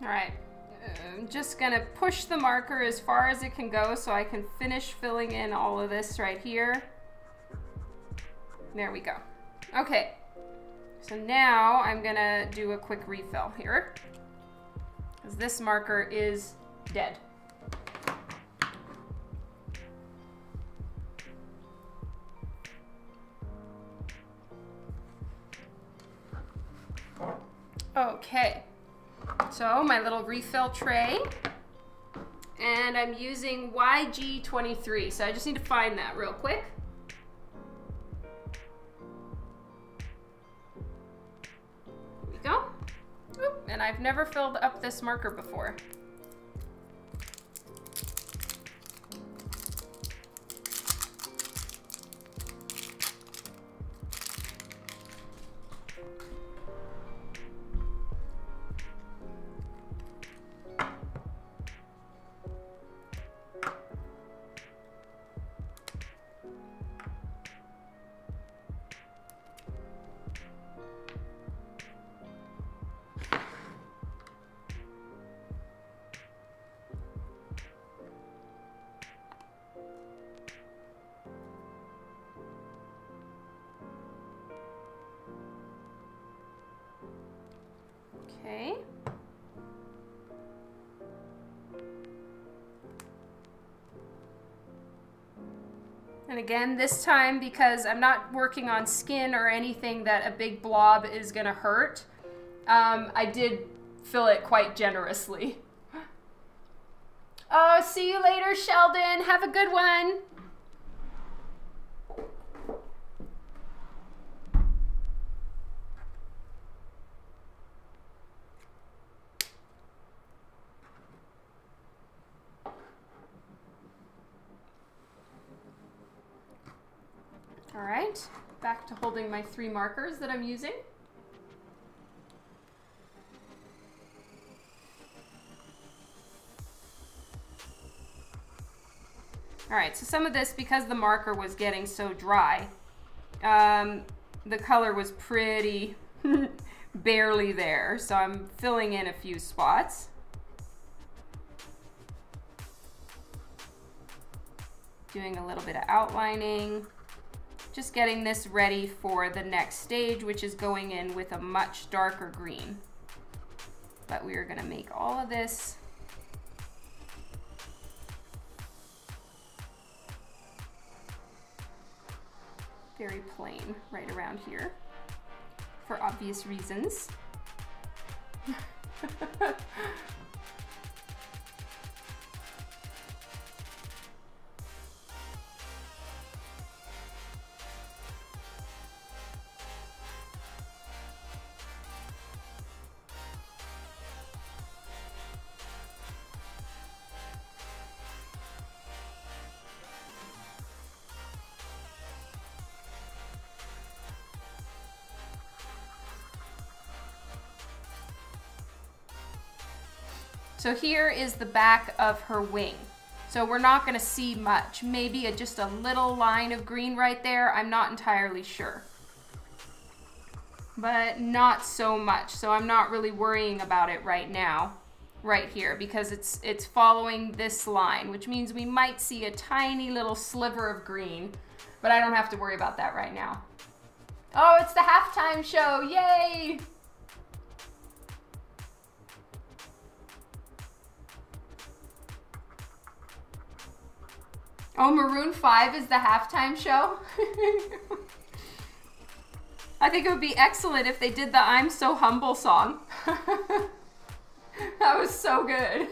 Speaker 1: All right, I'm just gonna push the marker as far as it can go so I can finish filling in all of this right here. There we go. Okay, so now I'm gonna do a quick refill here, because this marker is dead. Okay, so my little refill tray, and I'm using YG23, so I just need to find that real quick. There we go. Oop, and I've never filled up this marker before. Okay. And again, this time, because I'm not working on skin or anything that a big blob is gonna hurt, I did fill it quite generously. Oh, see you later, Sheldon. Have a good one. All right, back to holding my 3 markers that I'm using. All right, so some of this, because the marker was getting so dry, the color was pretty barely there, so I'm filling in a few spots. Doing a little bit of outlining. Just getting this ready for the next stage, which is going in with a much darker green. But we are gonna make all of this very plain right around here for obvious reasons. So here is the back of her wing. So we're not gonna see much, maybe just a little line of green right there. I'm not entirely sure, but not so much. So I'm not really worrying about it right now, right here, because it's following this line, which means we might see a tiny little sliver of green, but I don't have to worry about that right now. Oh, it's the halftime show, yay! Oh, Maroon 5 is the halftime show? I think it would be excellent if they did the I'm So Humble song. That was so good.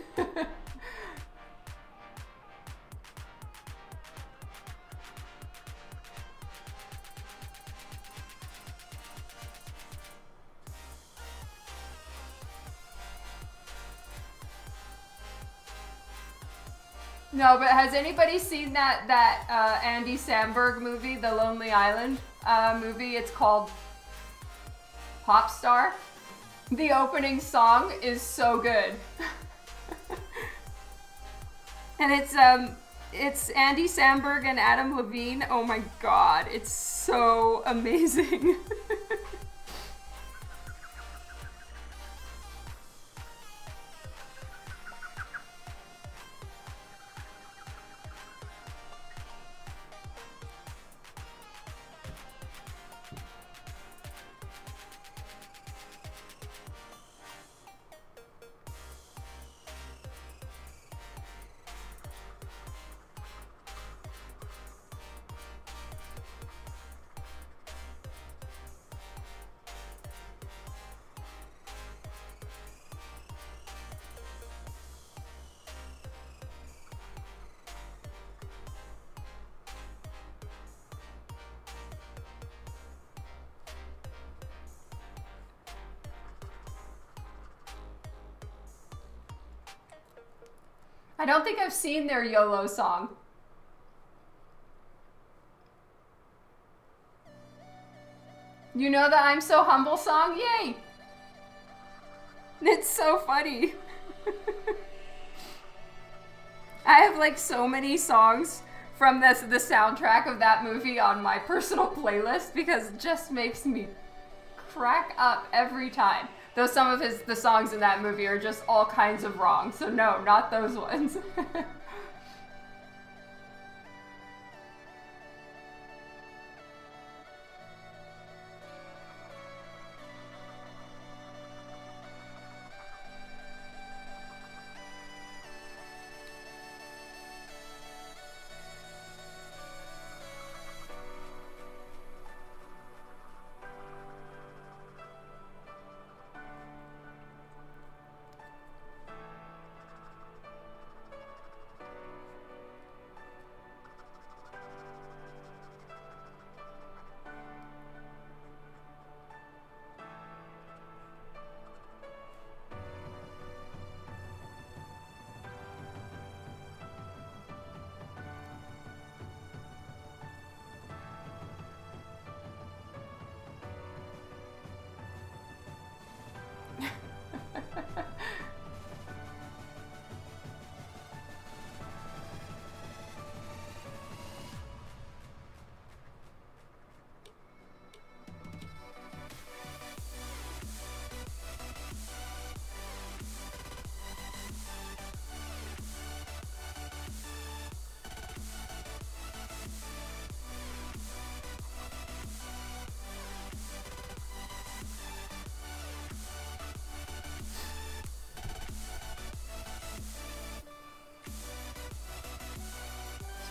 Speaker 1: No, but has anybody seen that Andy Samberg movie, The Lonely Island movie? It's called Pop Star. The opening song is so good. And it's Andy Samberg and Adam Levine. Oh my God, it's so amazing. I don't think I've seen their YOLO song. You know the I'm So Humble song? Yay! It's so funny. I have like so many songs from the soundtrack of that movie on my personal playlist because it just makes me crack up every time. Though some of the songs in that movie are just all kinds of wrong. So no, not those ones.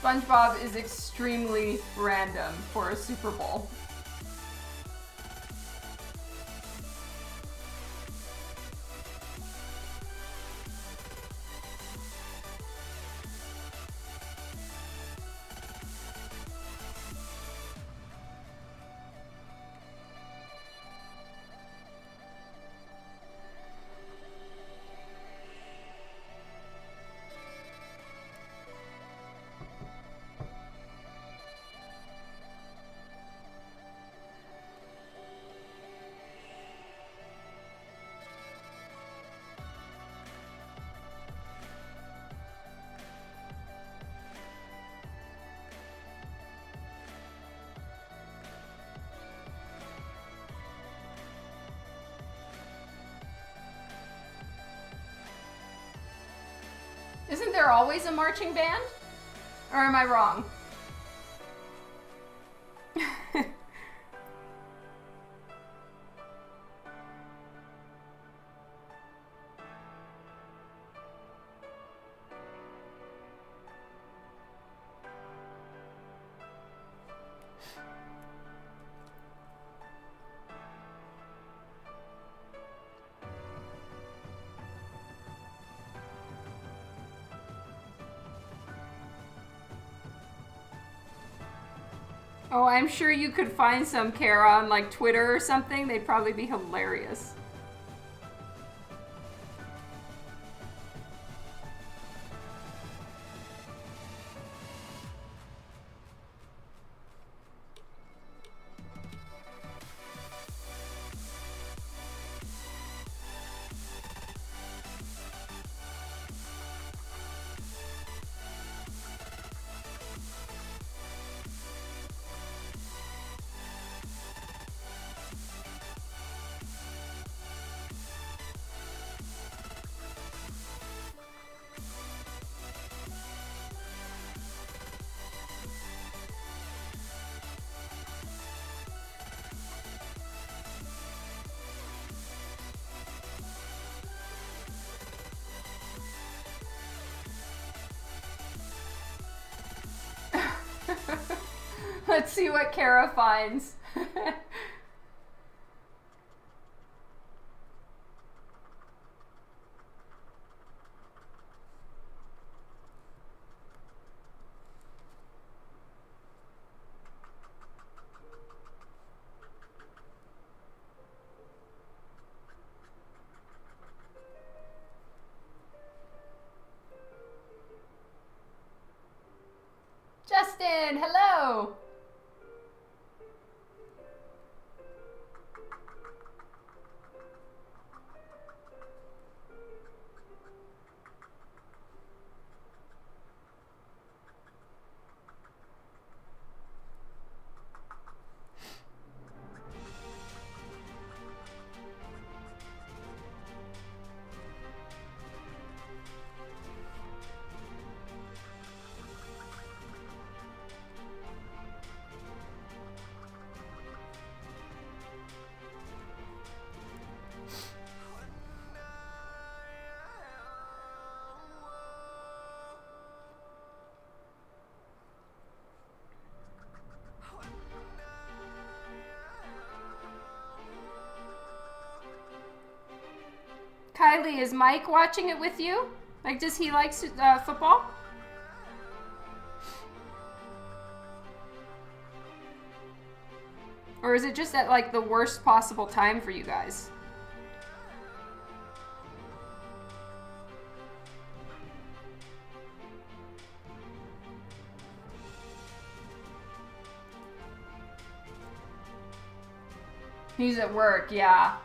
Speaker 1: SpongeBob is extremely random for a Super Bowl. Isn't there always a marching band? Or am I wrong? Oh, I'm sure you could find some, Kara, on like Twitter or something. They'd probably be hilarious. Let's see what Kara finds. Dustin. Hello. Kylie, is Mike watching it with you? Like, does he like football? Or is it just at like the worst possible time for you guys? He's at work, yeah.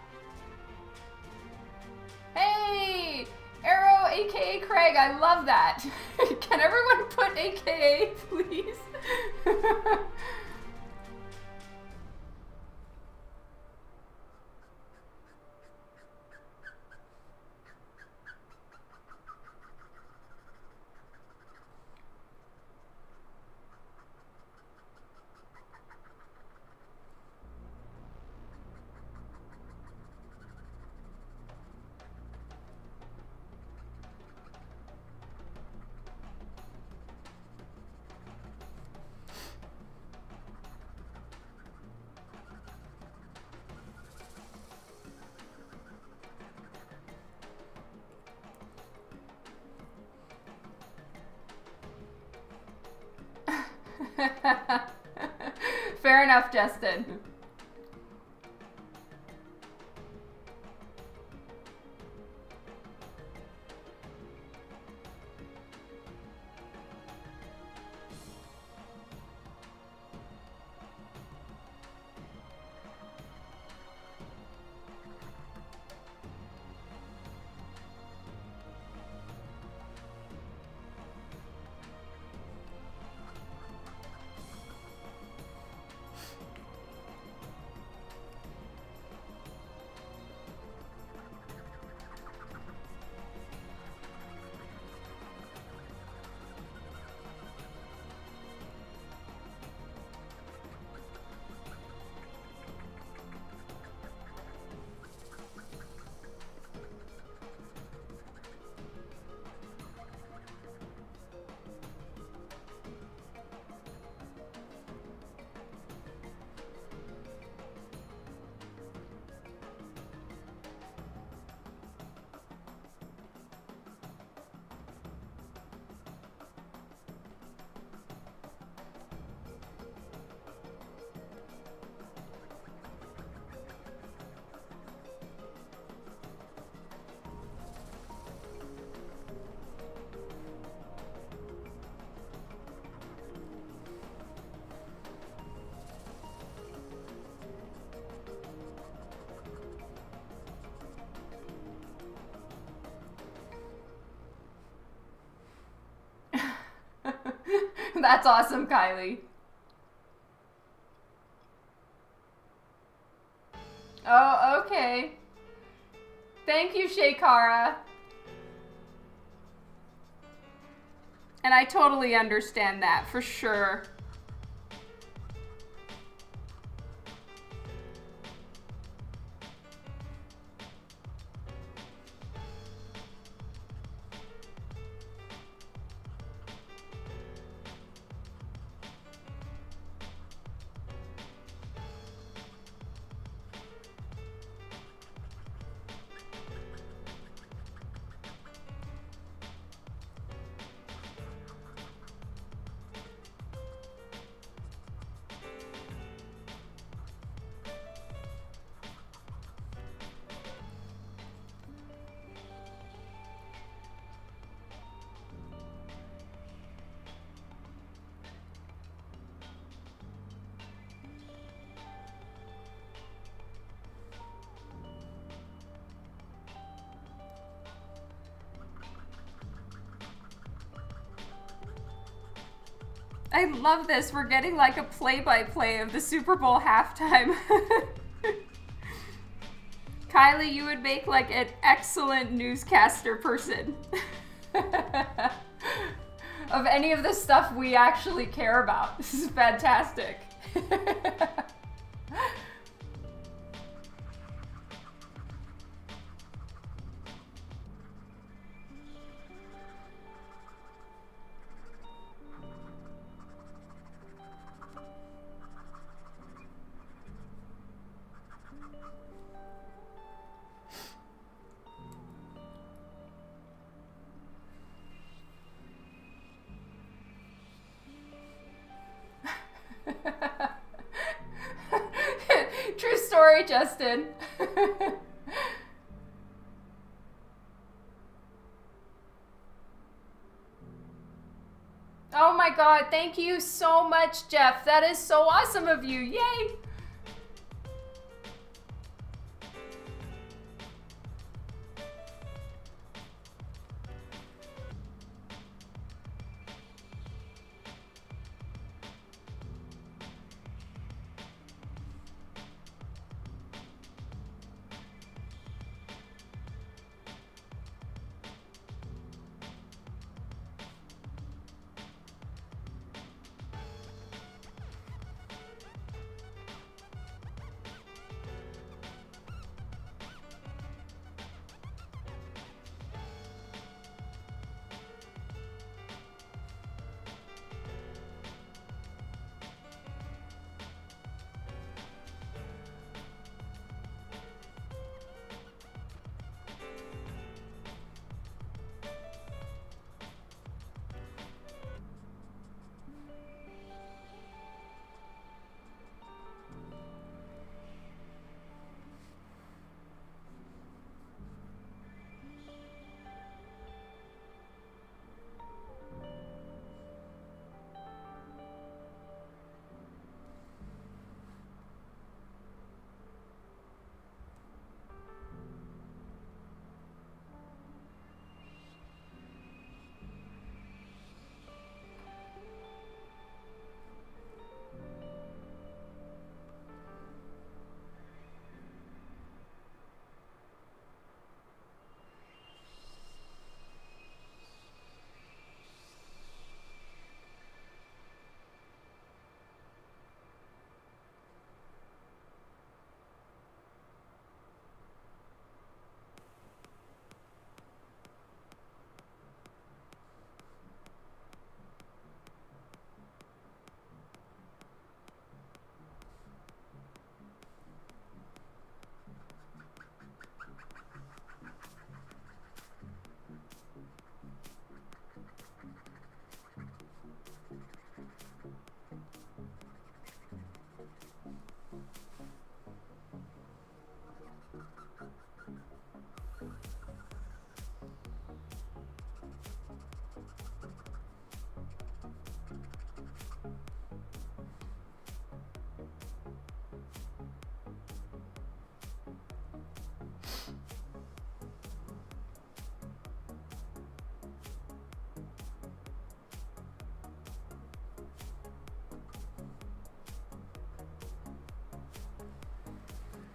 Speaker 1: Hey! Arrow, aka Craig, I love that. Can everyone put aka, please? Fair enough, Justin. That's awesome, Kylie. Oh, okay. Thank you, Shaykara. And I totally understand that, for sure. I love this. We're getting like a play-by-play of the Super Bowl halftime. Kylie, you would make like an excellent newscaster person. Of any of the stuff we actually care about. This is fantastic. True story, Justin. Oh my God, thank you so much, Jeff. That is so awesome of you. Yay!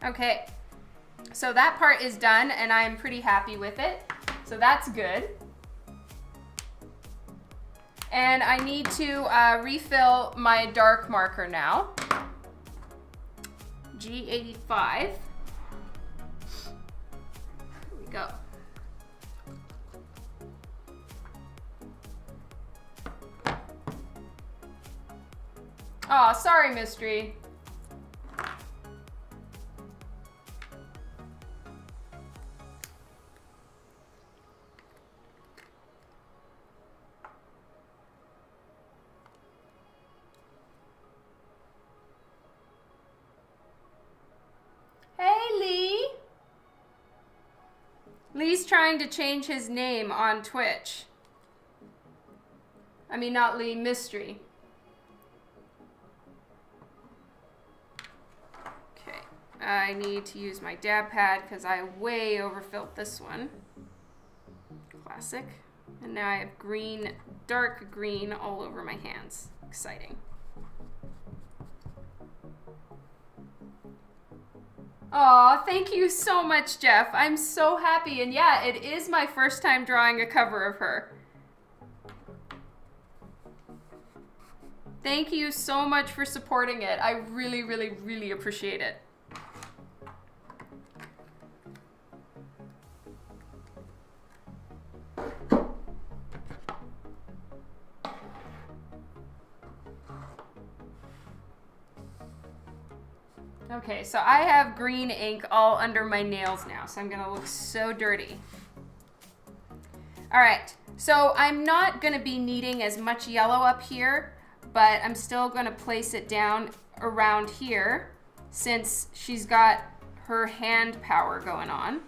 Speaker 1: Okay, so that part is done and I'm pretty happy with it. So that's good. And I need to refill my dark marker now. G85. Here we go. Oh, sorry, Mystery. Lee's trying to change his name on Twitch. I mean, not Lee, Mystery. Okay, I need to use my dab pad because I way overfilled this one. Classic. And now I have green dark green all over my hands. Exciting. Aw, thank you so much, Jeff. I'm so happy. And yeah, it is my first time drawing a cover of her. Thank you so much for supporting it. I really, really, really appreciate it. Okay, so I have green ink all under my nails now, so I'm gonna look so dirty. All right, so I'm not gonna be needing as much yellow up here, but I'm still gonna place it down around here since she's got her hand power going on.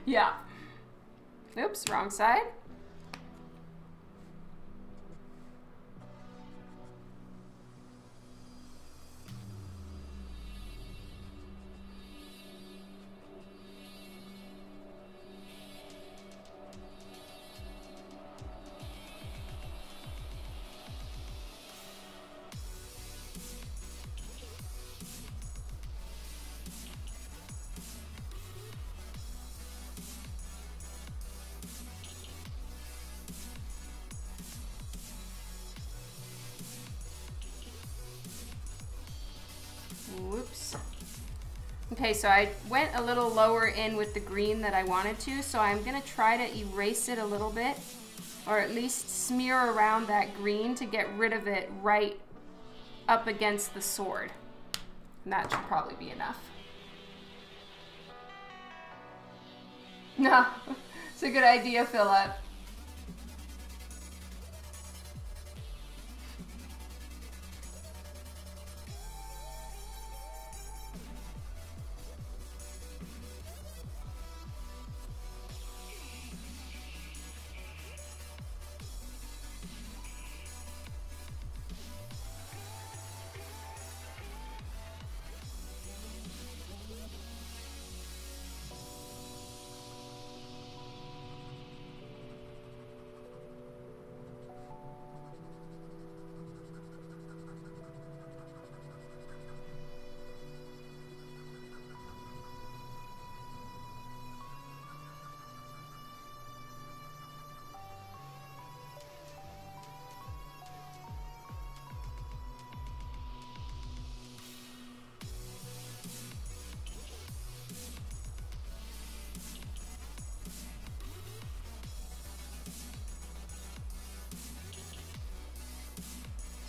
Speaker 1: Yeah. Oops, wrong side. Whoops. Okay, so I went a little lower in with the green that I wanted to, so I'm gonna try to erase it a little bit, or at least smear around that green to get rid of it right up against the sword. And that should probably be enough. No, it's a good idea, Philip.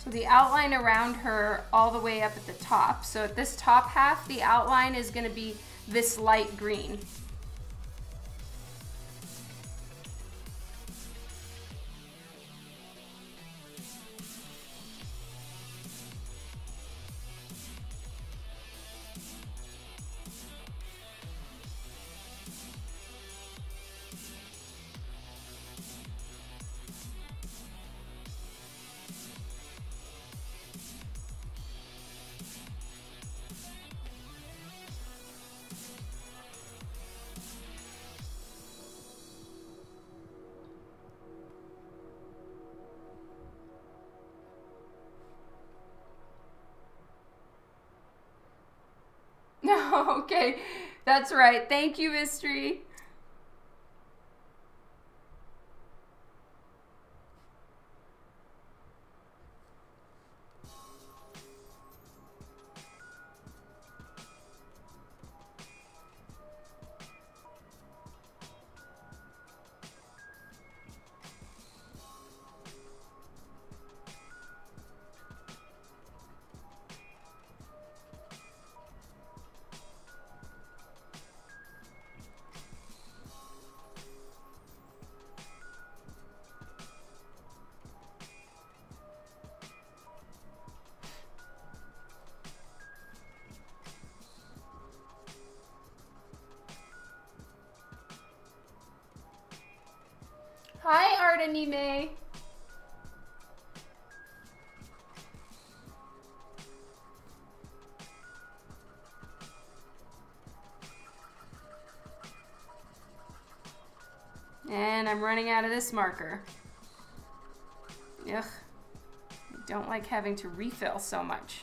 Speaker 1: So the outline around her all the way up at the top. So at this top half, the outline is going to be this light green. Okay, that's right. Thank you, Mystery. Hi, Art Anime. And I'm running out of this marker. Ugh. I don't like having to refill so much.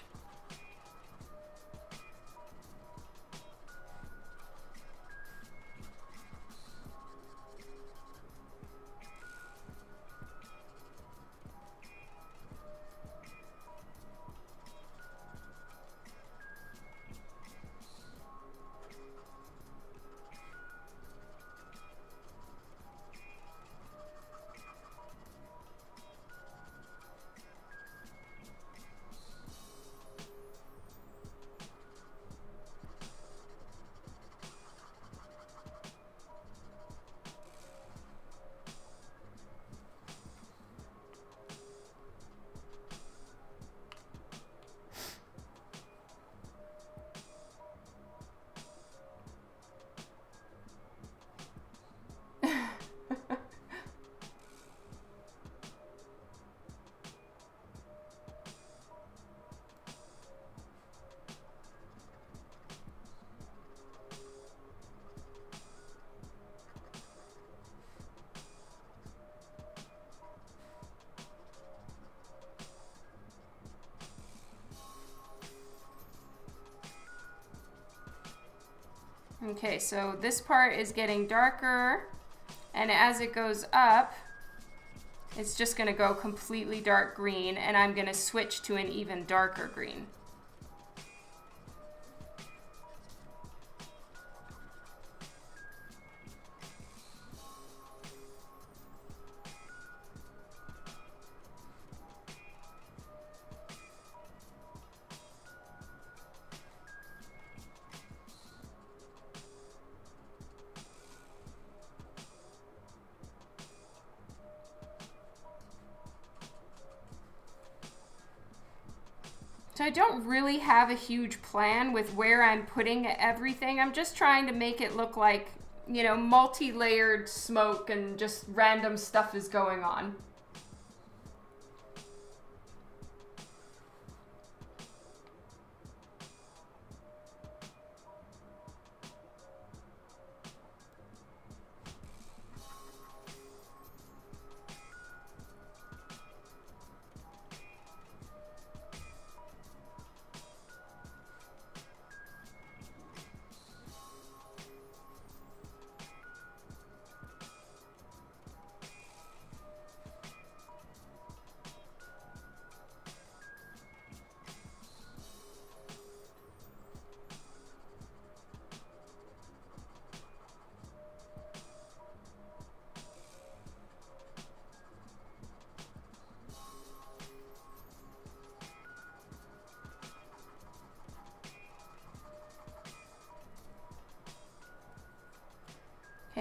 Speaker 1: Okay, so this part is getting darker, and as it goes up, it's just gonna go completely dark green, and I'm gonna switch to an even darker green. So I don't really have a huge plan with where I'm putting everything. I'm just trying to make it look like, you know, multi-layered smoke and just random stuff is going on.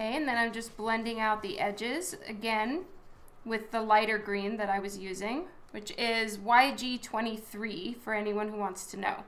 Speaker 1: Okay, and then I'm just blending out the edges again with the lighter green that I was using, which is YG23 for anyone who wants to know.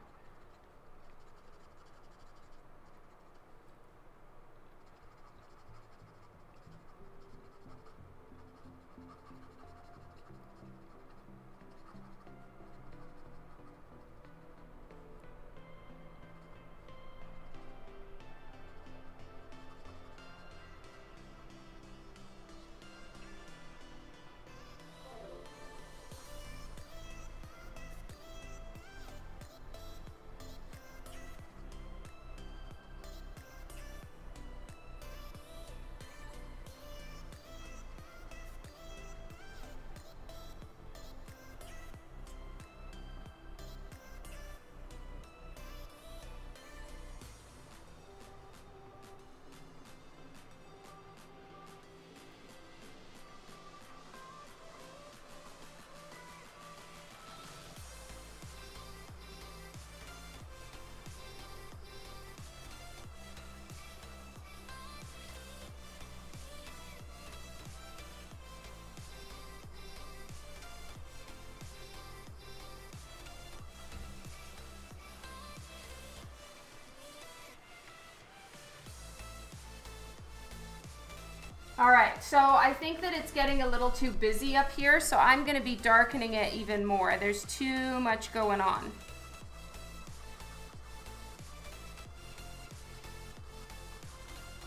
Speaker 1: All right, so I think that it's getting a little too busy up here, so I'm gonna be darkening it even more. There's too much going on.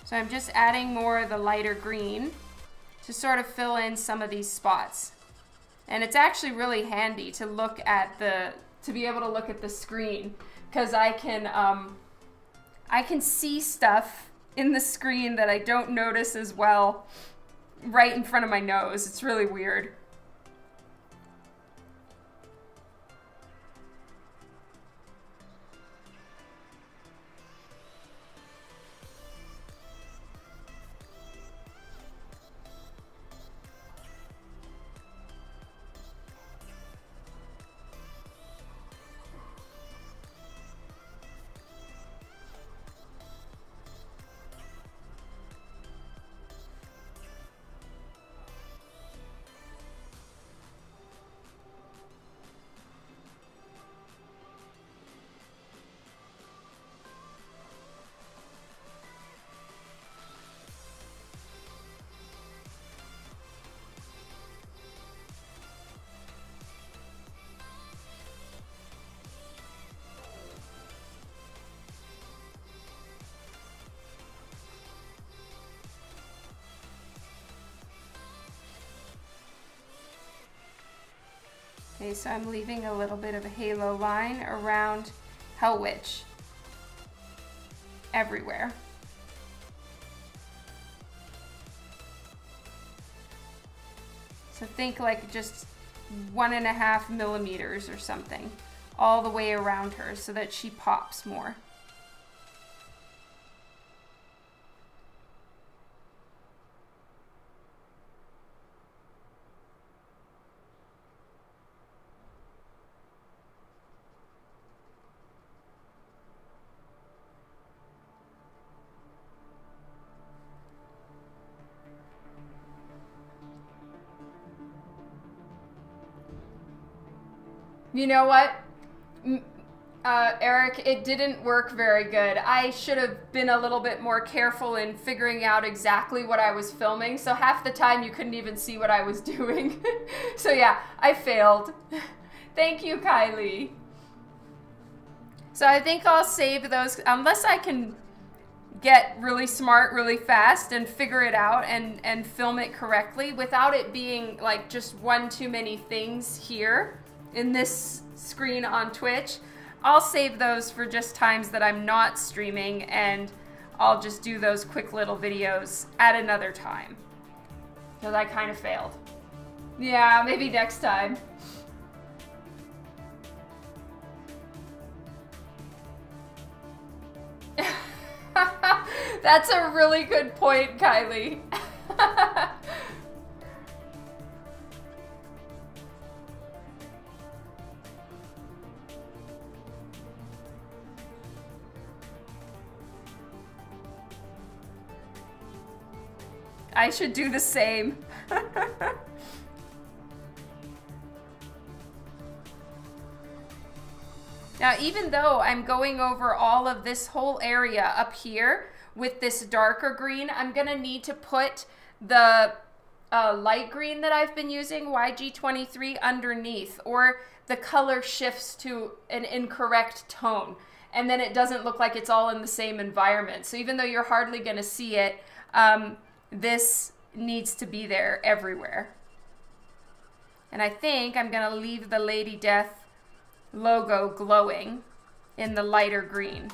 Speaker 1: So I'm just adding more of the lighter green to sort of fill in some of these spots. And it's actually really handy to look at to be able to look at the screen, because I can see stuff in the screen that I don't notice as well right in front of my nose. It's really weird. Okay, so I'm leaving a little bit of a halo line around Hellwitch everywhere. So think like just 1.5 millimeters or something all the way around her so that she pops more. You know what, Eric, it didn't work very good. I should have been a little bit more careful in figuring out exactly what I was filming, so half the time you couldn't even see what I was doing. So yeah, I failed. Thank you, Kylie. So I think I'll save those, unless I can get really smart really fast and figure it out and film it correctly without it being like just one too many things here in this screen on Twitch. I'll save those for just times that I'm not streaming, and I'll just do those quick little videos at another time, because I kind of failed. Yeah, maybe next time. That's a really good point, Kylie. I should do the same. Now, even though I'm going over all of this whole area up here with this darker green, I'm gonna need to put the light green that I've been using, YG23, underneath, or the color shifts to an incorrect tone, and then it doesn't look like it's all in the same environment. So even though you're hardly gonna see it, this needs to be there everywhere. And I think I'm gonna leave the Lady Death logo glowing in the lighter green.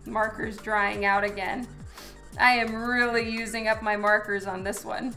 Speaker 1: Markers drying out again. I am really using up my markers on this one.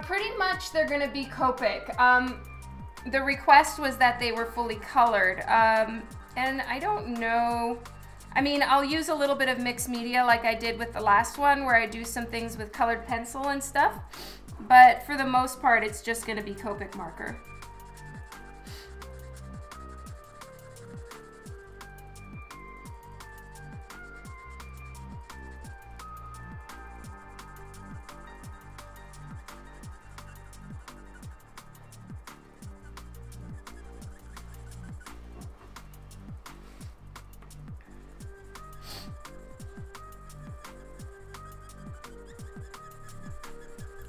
Speaker 1: Pretty much they're gonna be Copic. The request was that they were fully colored, and I don't know. I mean, I'll use a little bit of mixed media like I did with the last one where I do some things with colored pencil and stuff, but for the most part it's just gonna be Copic marker.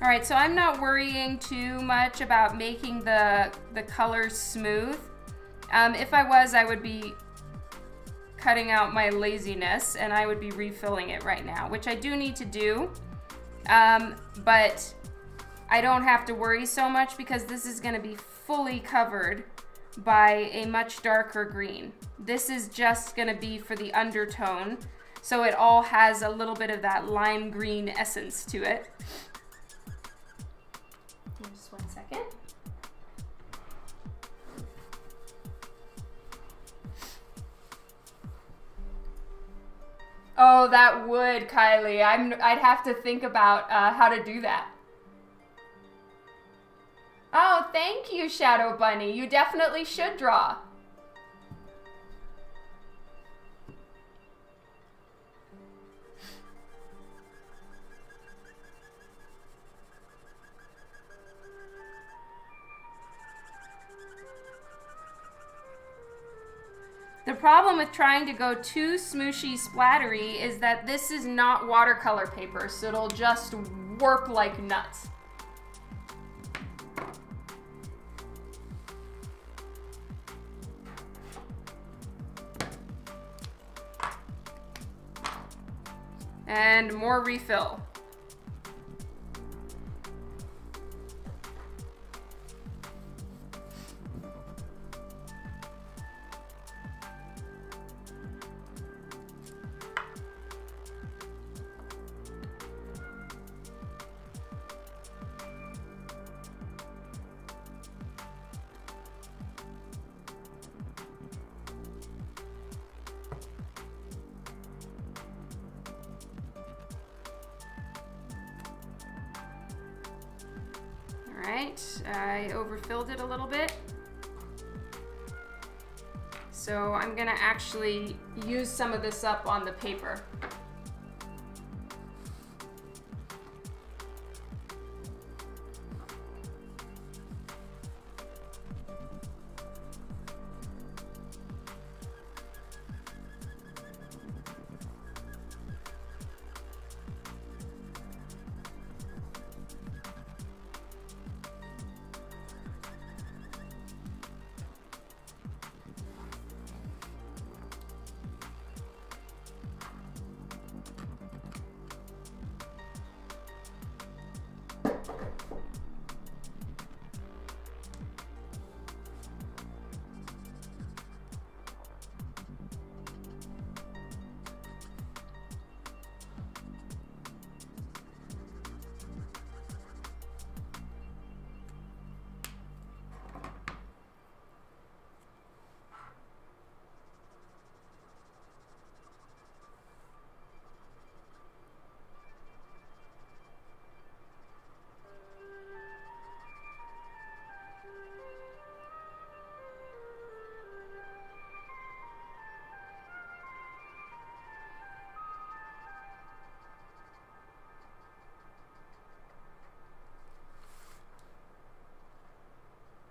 Speaker 1: All right, so I'm not worrying too much about making the colors smooth. If I was, I would be cutting out my laziness and I would be refilling it right now, which I do need to do. But I don't have to worry so much because this is gonna be fully covered by a much darker green. This is just gonna be for the undertone, so it all has a little bit of that lime green essence to it. Just 1 second. Oh, that would, Kylie. I'd have to think about how to do that. Oh, thank you, Shadow Bunny. You definitely should draw. The problem with trying to go too smooshy splattery is that this is not watercolor paper, so it'll just warp like nuts. And more refill. I overfilled it a little bit. So I'm gonna actually use some of this up on the paper.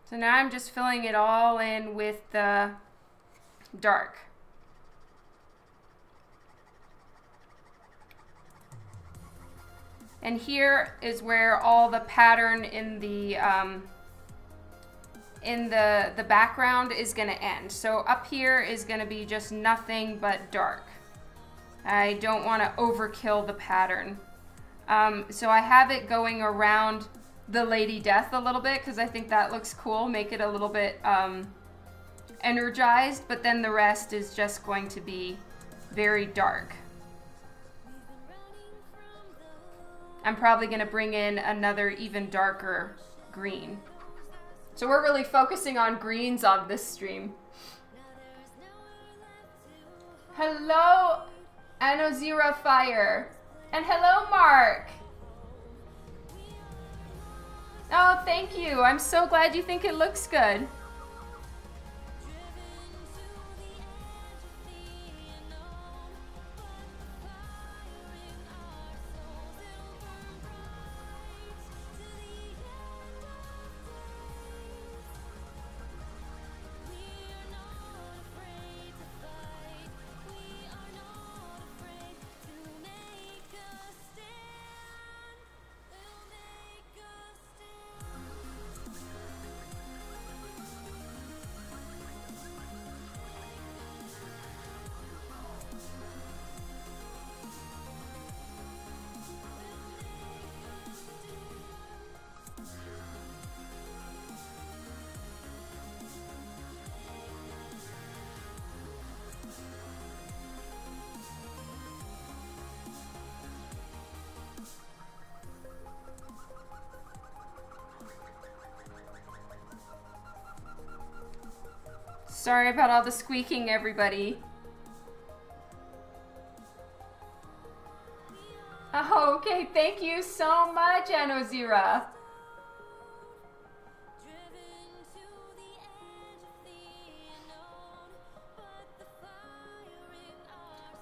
Speaker 1: So now I'm just filling it all in with the dark. And here is where all the pattern in the background is going to end. So up here is going to be just nothing but dark. I don't want to overkill the pattern. So I have it going around the Lady Death a little bit because I think that looks cool. Make it a little bit energized, but then the rest is just going to be very dark. I'm probably going to bring in another even darker green. So we're really focusing on greens on this stream. Hello, Anozira Fire. And hello, Mark. Oh, thank you. I'm so glad you think it looks good. Sorry about all the squeaking, everybody. Oh, okay, thank you so much, Anozira.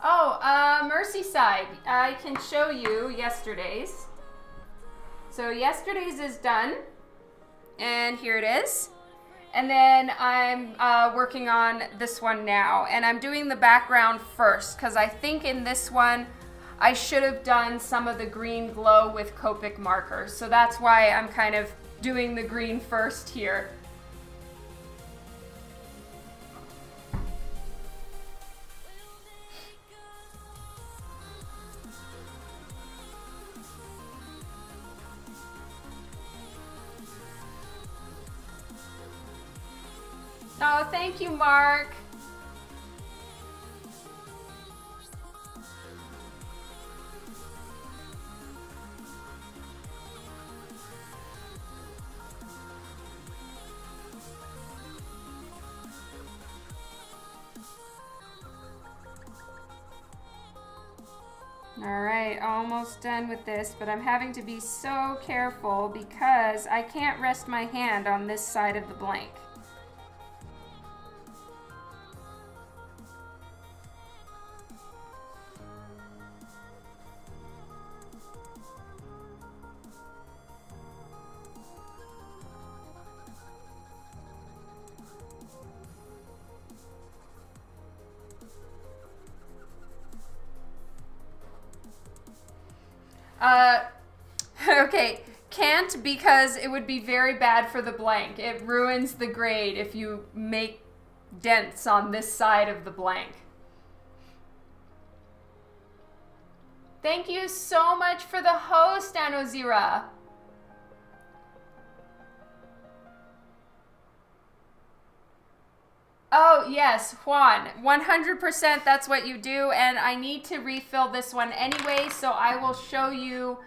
Speaker 1: Oh, Merseyside. I can show you yesterday's. So yesterday's is done, and here it is. And then I'm working on this one now, and I'm doing the background first because I think in this one I should have done some of the green glow with Copic Marker. So that's why I'm kind of doing the green first here. Oh, thank you, Mark. All right, almost done with this, but I'm having to be so careful because I can't rest my hand on this side of the blank. Okay, can't because it would be very bad for the blank. It ruins the grade if you make dents on this side of the blank. Thank you so much for the host, Anozira. Oh, yes, Juan, 100% that's what you do, and I need to refill this one anyway, so I will show you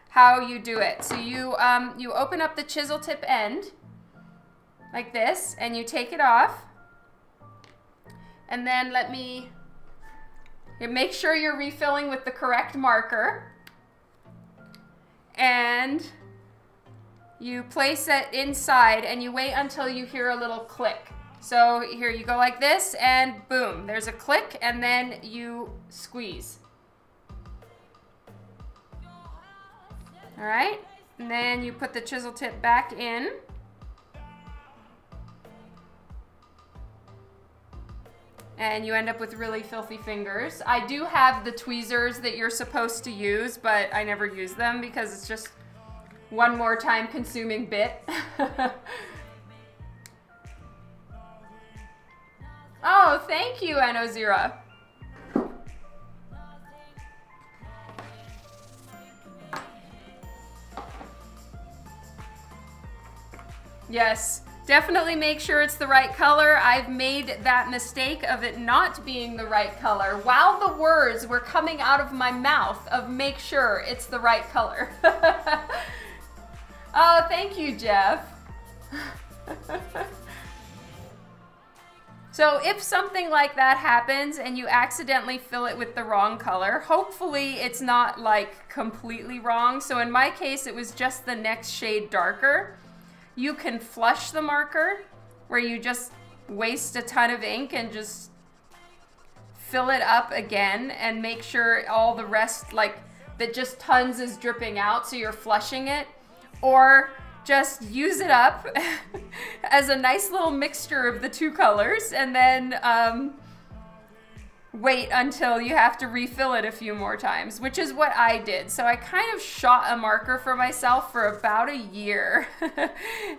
Speaker 1: how you do it. So you open up the chisel tip end, like this, and you take it off, and then make sure you're refilling with the correct marker, and you place it inside, and you wait until you hear a little click. So here you go like this, and boom, there's a click, and then you squeeze. All right, and then you put the chisel tip back in. and you end up with really filthy fingers. I do have the tweezers that you're supposed to use, but I never use them because it's just one more time consuming bit. Oh, thank you, Enozira. Yes, definitely make sure it's the right color. I've made that mistake of it not being the right color while the words were coming out of my mouth of make sure it's the right color. Oh, thank you, Jeff. So if something like that happens and you accidentally fill it with the wrong color, hopefully it's not like completely wrong. So in my case, it was just the next shade darker. You can flush the marker where you just waste a ton of ink and just fill it up again and make sure all the rest, like that just tons is dripping out, so you're flushing it. Or just use it up as a nice little mixture of the two colors and then wait until you have to refill it a few more times, which is what I did. So I kind of shot a marker for myself for about a year.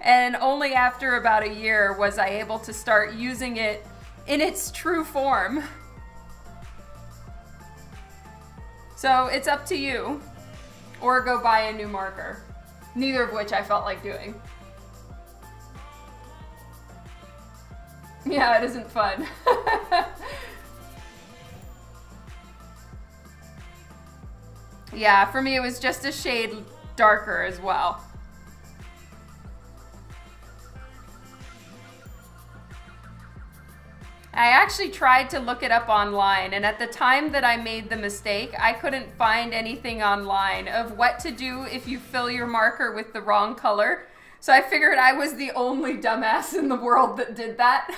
Speaker 1: And only after about a year was I able to start using it in its true form. So it's up to you, or go buy a new marker. Neither of which I felt like doing. Yeah, it isn't fun. Yeah, for me it was just a shade darker as well. I actually tried to look it up online, and at the time that I made the mistake, I couldn't find anything online of what to do if you fill your marker with the wrong color. So I figured I was the only dumbass in the world that did that.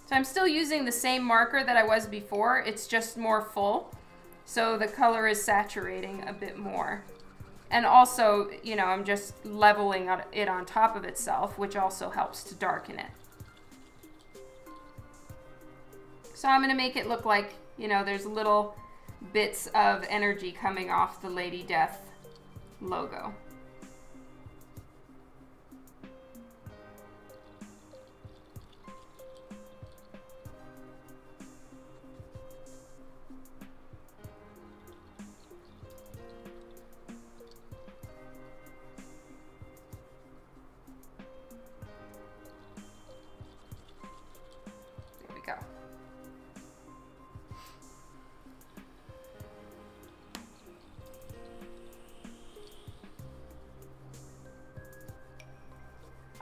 Speaker 1: So I'm still using the same marker that I was before, it's just more full. So the color is saturating a bit more. And also, you know, I'm just leveling it on top of itself, which also helps to darken it. So I'm gonna make it look like, you know, there's little bits of energy coming off the Lady Death logo.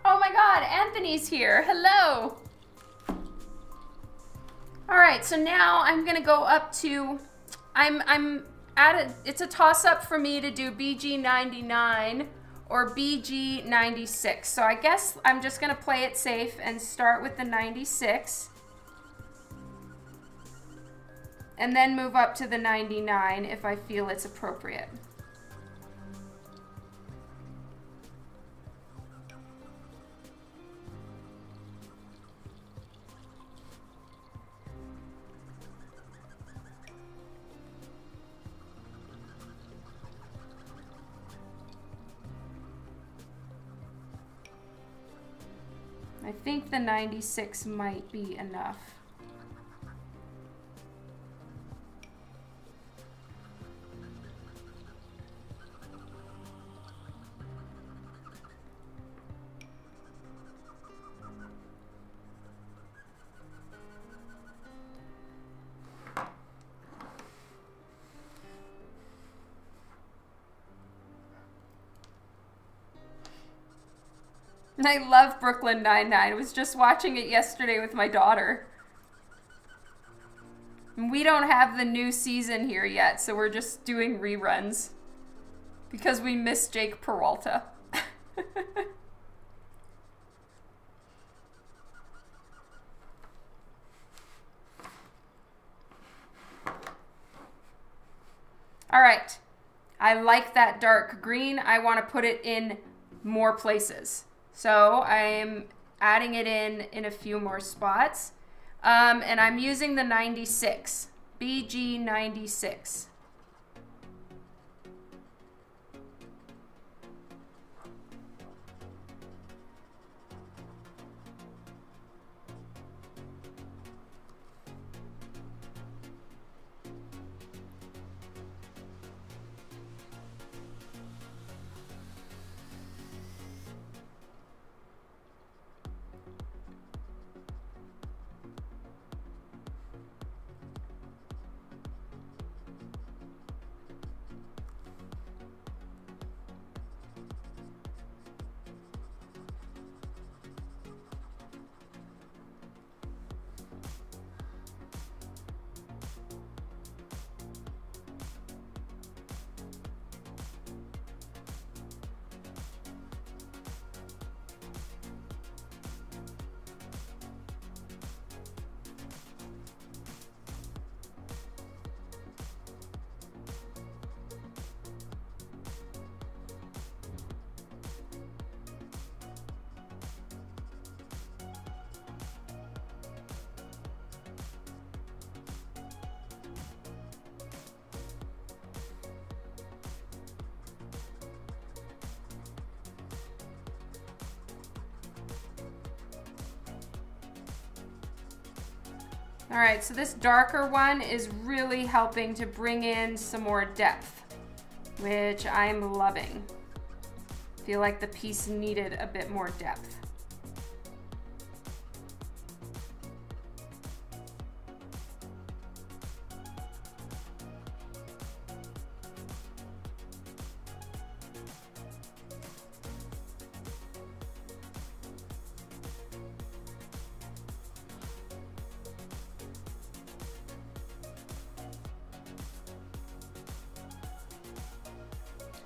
Speaker 1: Oh my God, Anthony's here. Hello. All right, so now I'm gonna go up to, it's a toss up for me to do BG99 or BG96. So I guess I'm just gonna play it safe and start with the 96 and then move up to the 99 if I feel it's appropriate. I think the 96 might be enough. I love Brooklyn Nine-Nine. I was just watching it yesterday with my daughter. We don't have the new season here yet, so we're just doing reruns because we miss Jake Peralta. All right, I like that dark green. I want to put it in more places. So I'm adding it in a few more spots. And I'm using the 96, BG 96. All right, so this darker one is really helping to bring in some more depth, which I'm loving. Feel like the piece needed a bit more depth.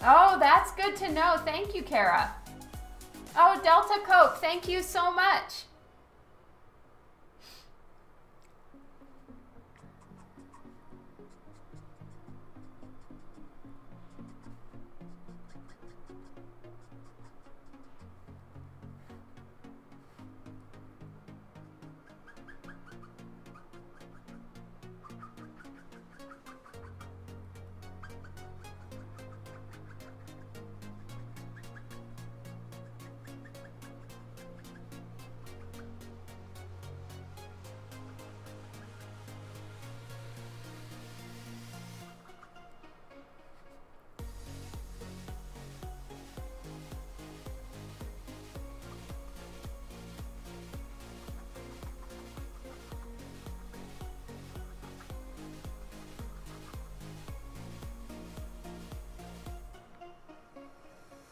Speaker 1: Oh, that's good to know. Thank you, Kara. Oh, Delta Coke, thank you so much.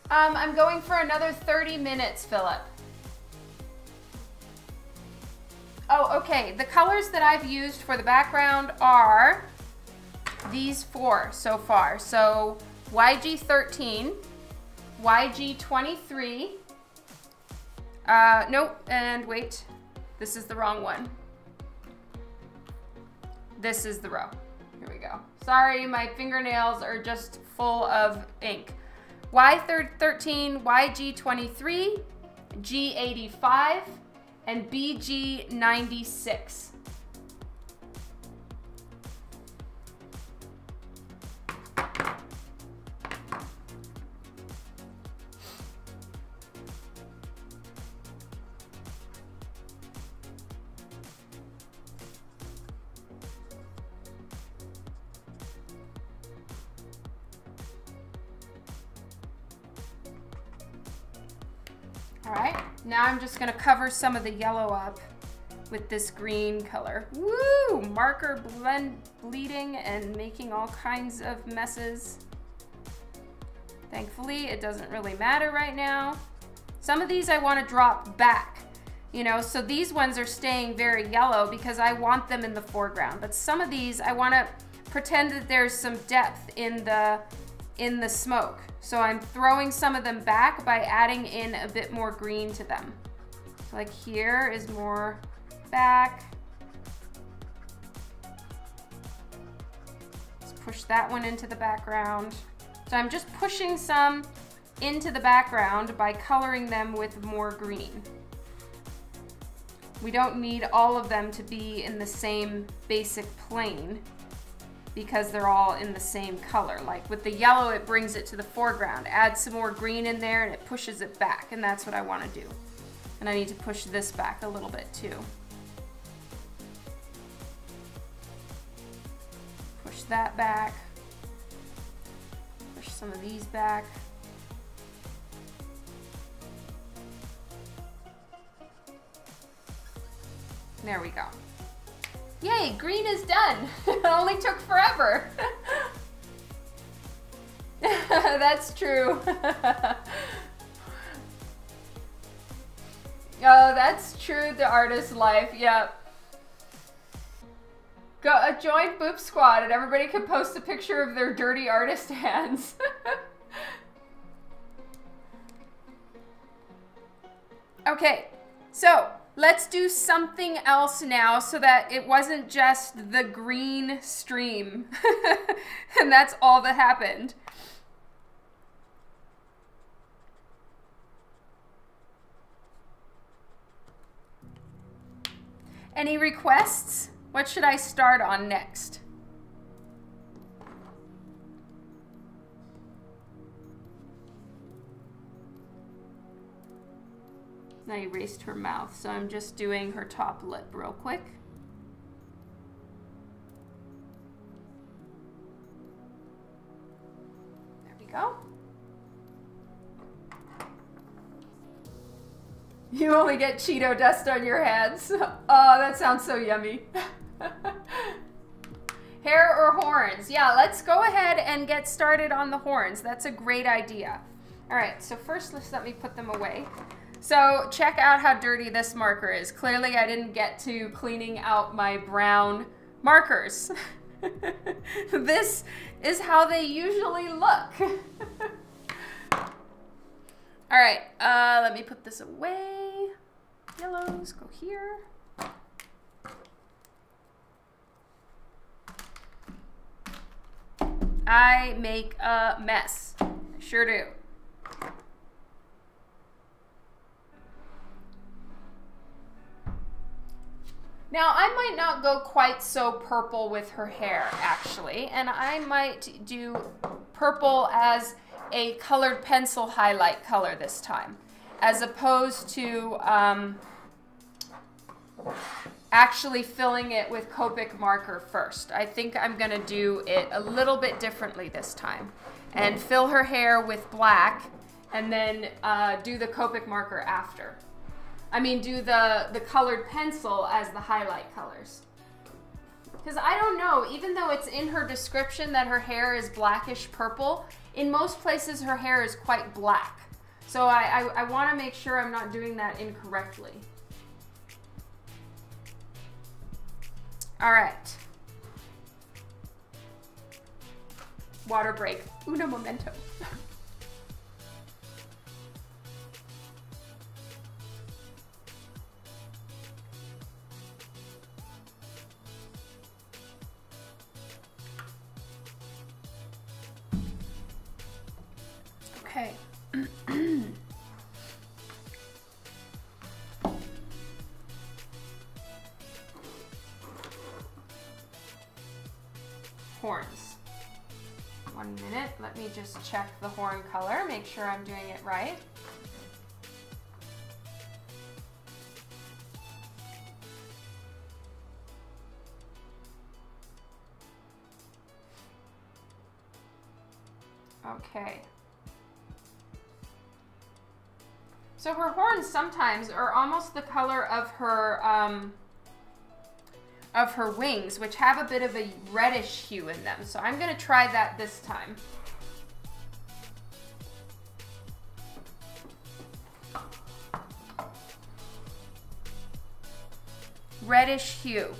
Speaker 1: I'm going for another 30 minutes, Philip. Oh, okay. The colors that I've used for the background are these four so far. So YG13, YG23, nope, and wait, this is the wrong one. This is the row. Here we go. Sorry, my fingernails are just full of ink. Y13, YG23, G85, and BG96. All right, now I'm just gonna cover some of the yellow up with this green color. Woo! Marker bleeding and making all kinds of messes. Thankfully, it doesn't really matter right now. Some of these I want to drop back You know, so these ones are staying very yellow because I want them in the foreground. But some of these, I want to pretend that there's some depth in the smoke. So I'm throwing some of them back by adding in a bit more green to them. Like here is more back. Let's push that one into the background. So I'm just pushing some into the background by coloring them with more green. We don't need all of them to be in the same basic plane because they're all in the same color. Like with the yellow, it brings it to the foreground. Add some more green in there and it pushes it back, and that's what I want to do. And I need to push this back a little bit too. Push that back. Push some of these back. There we go. Yay, green is done. It only took forever. That's true. Oh, that's true, the artist life, yep. Go join Boop Squad and everybody can post a picture of their dirty artist hands. Okay, so let's do something else now so that it wasn't just the green stream. And that's all that happened. Any requests? What should I start on next? I erased her mouth, so I'm just doing her top lip real quick. There we go. You only get Cheeto dust on your hands. Oh, that sounds so yummy. Hair or horns? Yeah, let's go ahead and get started on the horns. That's a great idea. All right, so first let me put them away. So check out how dirty this marker is. Clearly I didn't get to cleaning out my brown markers. This is how they usually look. All right, let me put this away. Yellows go here. I make a mess. I sure do. Now, I might not go quite so purple with her hair, actually, and I might do purple as a colored pencil highlight color this time, as opposed to actually filling it with Copic Marker first. I think I'm going to do it a little bit differently this time, and fill her hair with black, and then do the Copic Marker after. I mean, do the colored pencil as the highlight colors. Because I don't know, even though it's in her description that her hair is blackish purple, in most places her hair is quite black. So I want to make sure I'm not doing that incorrectly. All right. Water break. Uno momento. Okay. Horns. 1 minute. Let me just check the horn color, make sure I'm doing it right. Okay. So her horns sometimes are almost the color of her wings, which have a bit of a reddish hue in them. So I'm going to try that this time. reddish hue.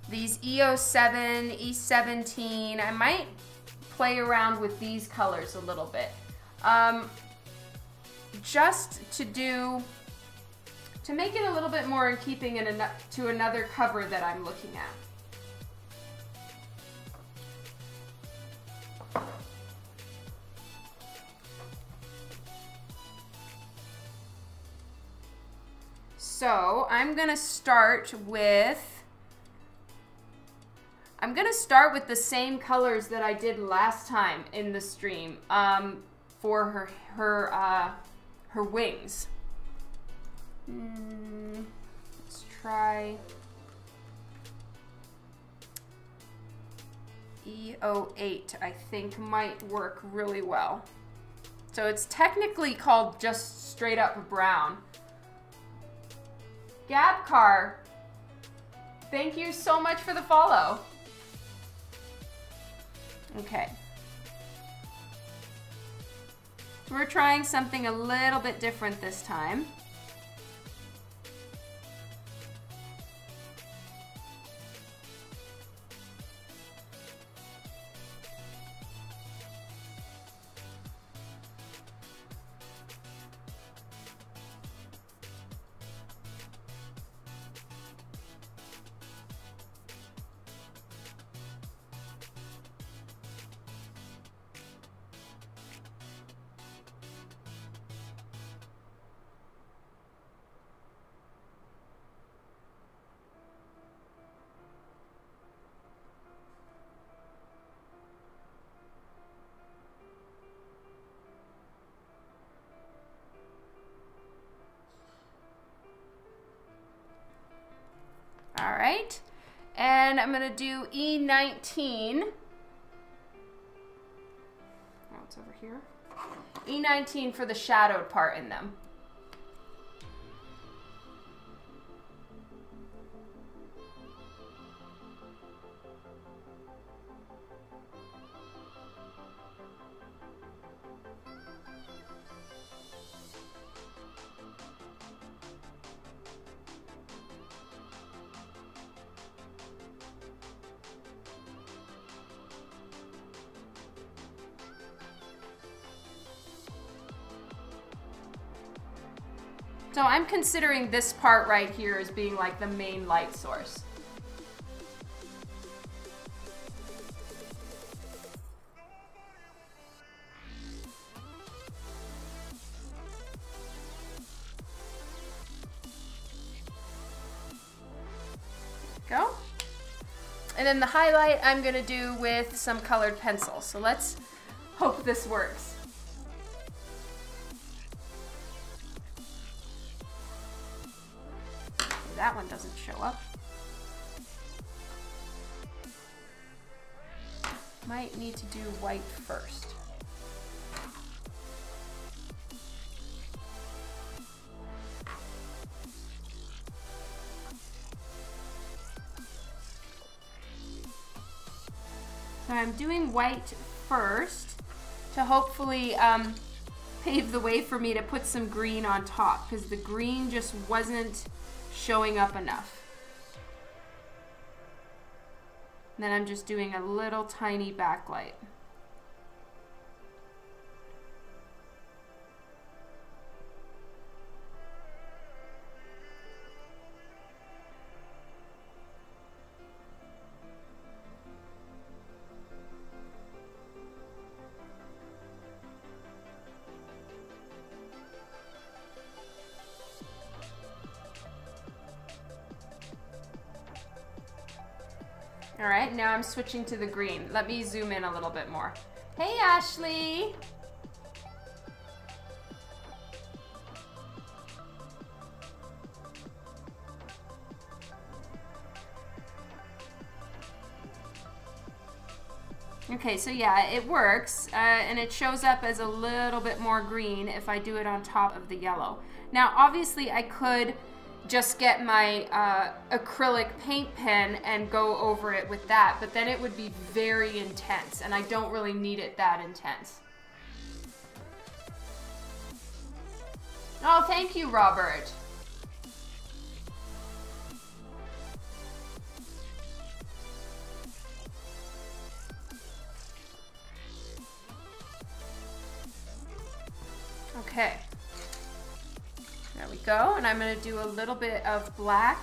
Speaker 1: These E07, E17, I might play around with these colors a little bit. Just to make it a little bit more in keeping to another cover that I'm looking at. So I'm gonna start with the same colors that I did last time in the stream for her wings. Let's try E08. I think might work really well. So it's technically called just straight up brown. Gabcar, thank you so much for the follow. Okay. So we're trying something a little bit different this time. All right, and I'm gonna do E19. Oh, it's over here. E19 for the shadowed part in them. So I'm considering this part right here as being like the main light source. Go. And then the highlight I'm gonna do with some colored pencils. So let's hope this works. That one doesn't show up. Might need to do white first. So I'm doing white first to hopefully pave the way for me to put some green on top, because the green just wasn't showing up enough. And then I'm just doing a little tiny backlight. All right, now I'm switching to the green. Let me zoom in a little bit more. Hey, Ashley. Okay, so yeah, it works, and it shows up as a little bit more green if I do it on top of the yellow. Now, obviously, I could just get my acrylic paint pen and go over it with that, but then it would be very intense, and I don't really need it that intense. Oh, thank you, Robert. Okay. There we go. And I'm going to do a little bit of black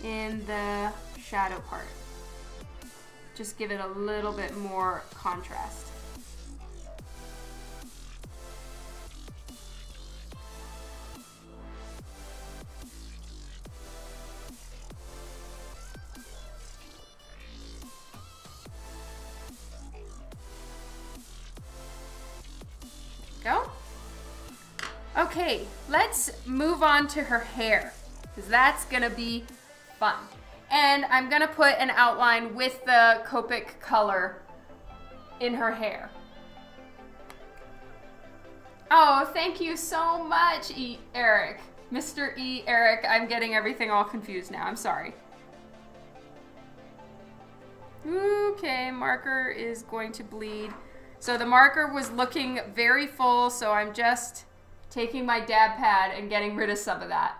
Speaker 1: in the shadow part. Just give it a little bit more contrast. Go. Okay, let's move on to her hair, because that's gonna be fun. And I'm gonna put an outline with the Copic color in her hair. Oh, thank you so much, Eric. Mr. E. Eric, I'm getting everything all confused now, I'm sorry. Okay, marker is going to bleed. So the marker was looking very full, so I'm just taking my dab pad and getting rid of some of that.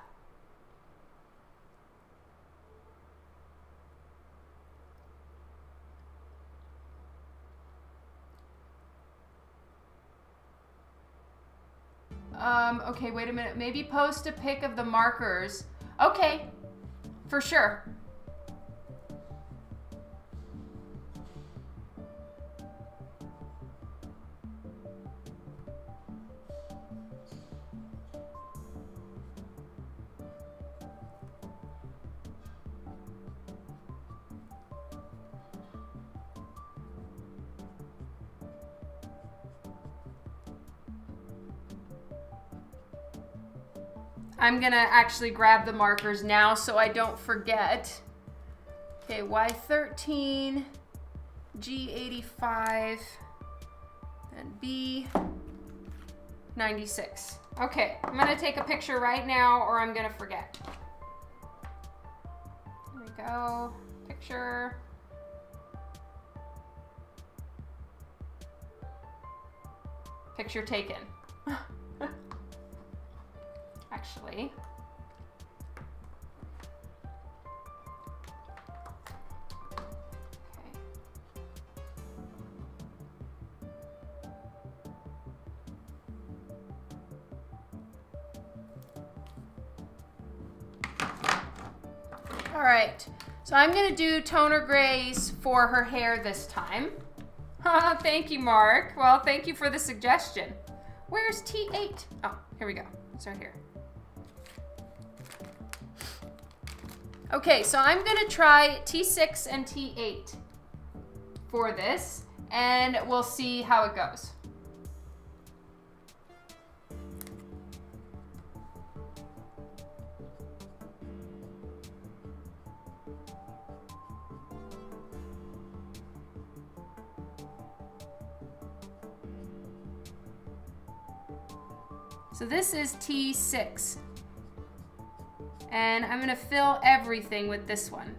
Speaker 1: Okay, wait a minute. Maybe post a pic of the markers. Okay, for sure. I'm gonna actually grab the markers now so I don't forget. Okay, Y13, G85, and B96. Okay, I'm gonna take a picture right now or I'm gonna forget. Here we go, picture. Picture taken. Actually. Okay. All right, so I'm gonna do toner grays for her hair this time. Thank you, Mark. Well, thank you for the suggestion. Where's T8? Oh, here we go. It's right here. Okay, so I'm gonna try T6 and T8 for this, and we'll see how it goes. So this is T6. And I'm gonna fill everything with this one.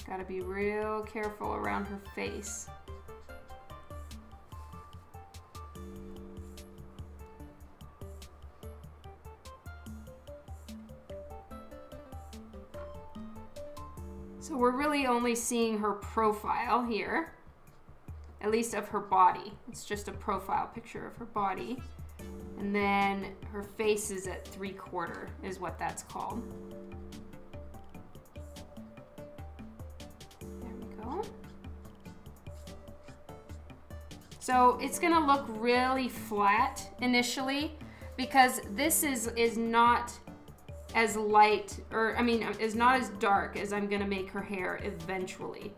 Speaker 1: Got to be real careful around her face. So we're really only seeing her profile here, at least of her body. It's just a profile picture of her body. And then her face is at 3/4 is what that's called. So it's gonna look really flat initially because this is not as light, or I mean, is not as dark as I'm gonna make her hair eventually.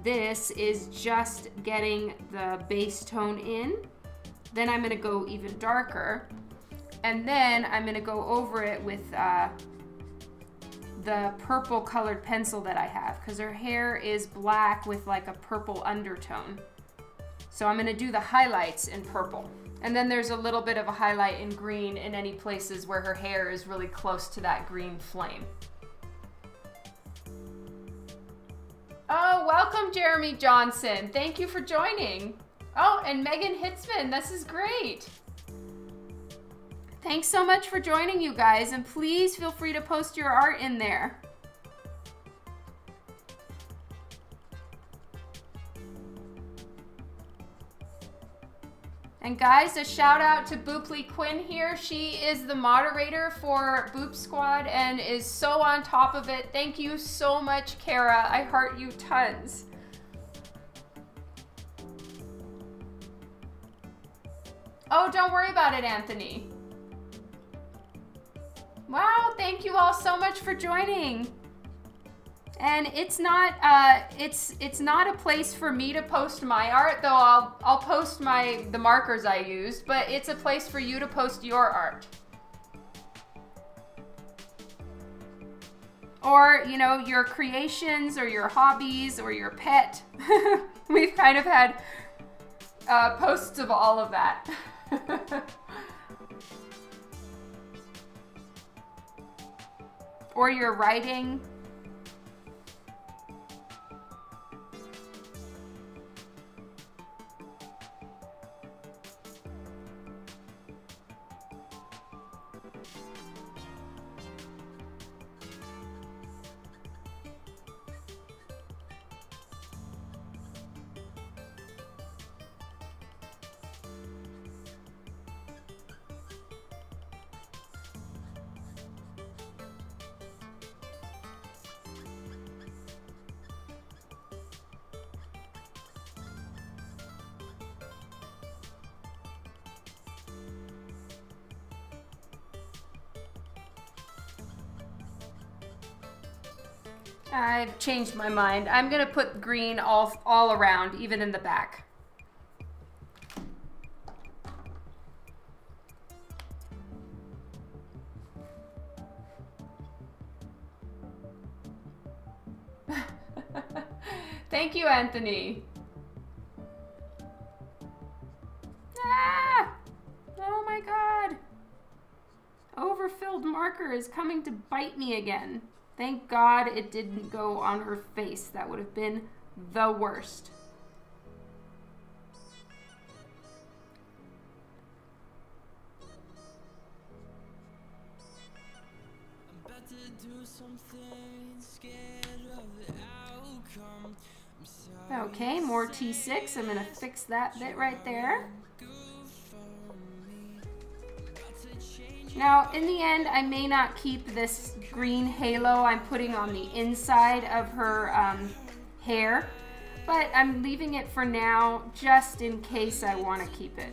Speaker 1: This is just getting the base tone in. Then I'm gonna go even darker. And then I'm gonna go over it with the purple colored pencil that I have, because her hair is black with like a purple undertone. So I'm gonna do the highlights in purple And then there's a little bit of a highlight in green in any places where her hair is really close to that green flame. Oh, welcome Jeremy Johnson. Thank you for joining. Oh, and Megan Hitzman, this is great. Thanks so much for joining, you guys, and please feel free to post your art in there. And guys, a shout out to Booply Quinn here. She is the moderator for Boop Squad and is so on top of it. Thank you so much, Kara. I heart you tons. Oh, don't worry about it, Anthony. Wow, thank you all so much for joining. And it's not it's not a place for me to post my art, though I'll post the markers I used, but it's a place for you to post your art. Or, you know, your creations or your hobbies or your pet. We've kind of had posts of all of that. Or your writing. I've changed my mind. I'm gonna put green all around, even in the back. Thank you, Anthony. Ah! Oh my God. Overfilled marker is coming to bite me again. Thank God it didn't go on her face. That would have been the worst.
Speaker 2: I'm about to do something, scared of the outcome.
Speaker 1: Okay, more T6. I'm gonna fix that bit right there. Now, in the end, I may not keep this green halo I'm putting on the inside of her hair, but I'm leaving it for now just in case I want to keep it.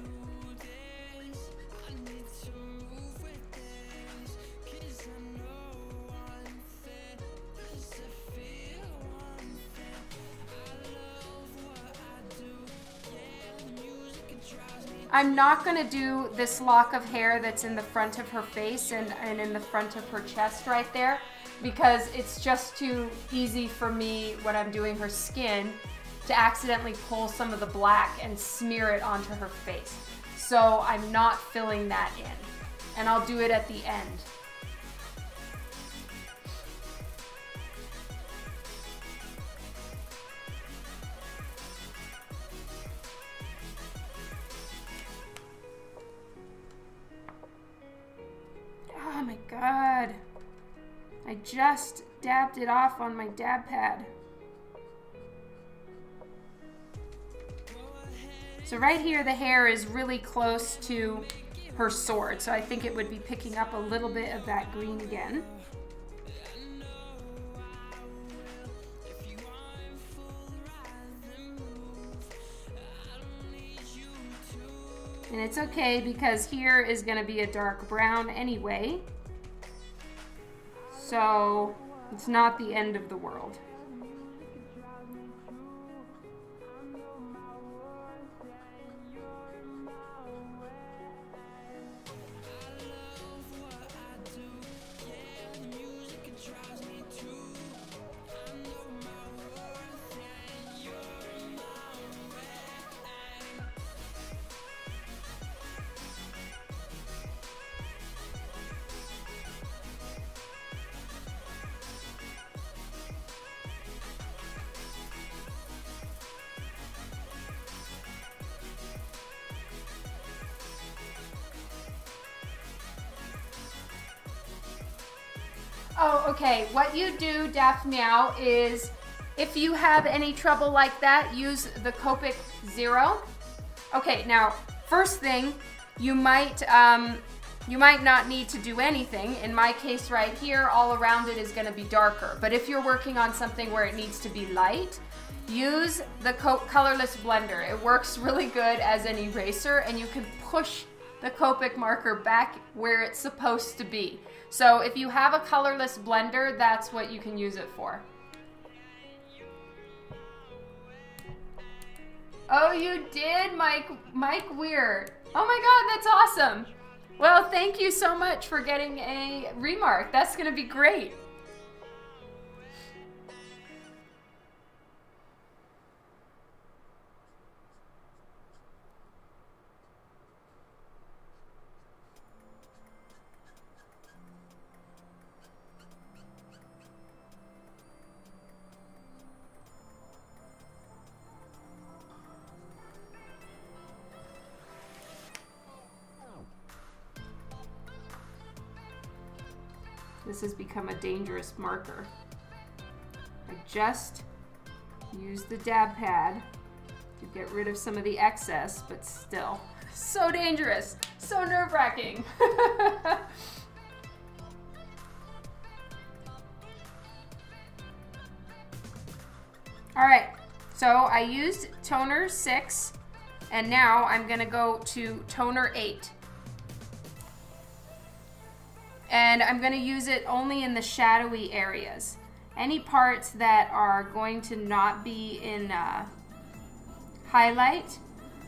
Speaker 1: I'm not going to do this lock of hair that's in the front of her face and in the front of her chest right there, because it's just too easy for me when I'm doing her skin to accidentally pull some of the black and smear it onto her face. So I'm not filling that in, and I'll do it at the end. Oh my God, I just dabbed it off on my dab pad. So right here, the hair is really close to her sword, so I think it would be picking up a little bit of that green again. And it's okay because here is going to be a dark brown anyway. So it's not the end of the world. Oh, okay. What you do, Daphmeow, is if you have any trouble like that, use the Copic 0. Okay, now, first thing, you might not need to do anything. In my case right here, all around it is going to be darker. But if you're working on something where it needs to be light, use the colorless blender. It works really good as an eraser, and you can push the Copic marker back where it's supposed to be. So if you have a colorless blender, that's what you can use it for. Oh, you did, Mike Weir. Oh my God, that's awesome. Well, thank you so much for getting a remark. That's gonna be great. This has become a dangerous marker. I just used the dab pad to get rid of some of the excess, but still, so dangerous, so nerve-wracking. All right, so I used toner 6, and now I'm gonna go to toner 8. And I'm going to use it only in the shadowy areas. Any parts that are going to not be in highlight,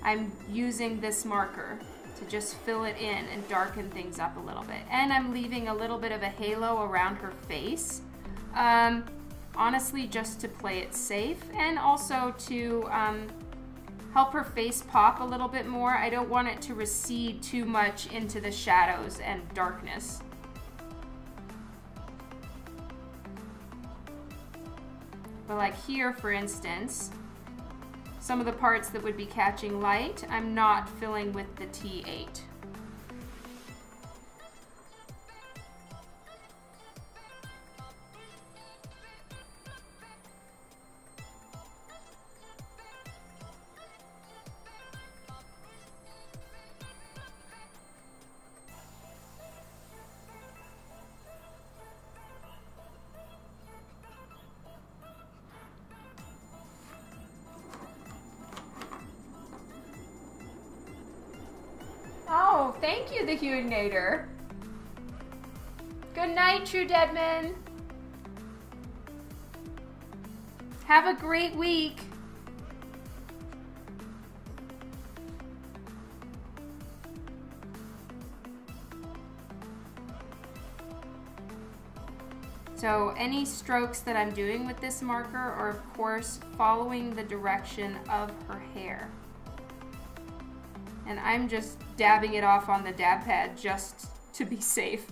Speaker 1: I'm using this marker to just fill it in and darken things up a little bit. And I'm leaving a little bit of a halo around her face. Honestly, just to play it safe, and also to help her face pop a little bit more. I don't want it to recede too much into the shadows and darkness. But like here, for instance, some of the parts that would be catching light, I'm not filling with the T8. Oh, thank you, the Huignator. Good night, True Deadman. Have a great week. So any strokes that I'm doing with this marker are, of course, following the direction of her hair. And I'm just dabbing it off on the dab pad just to be safe.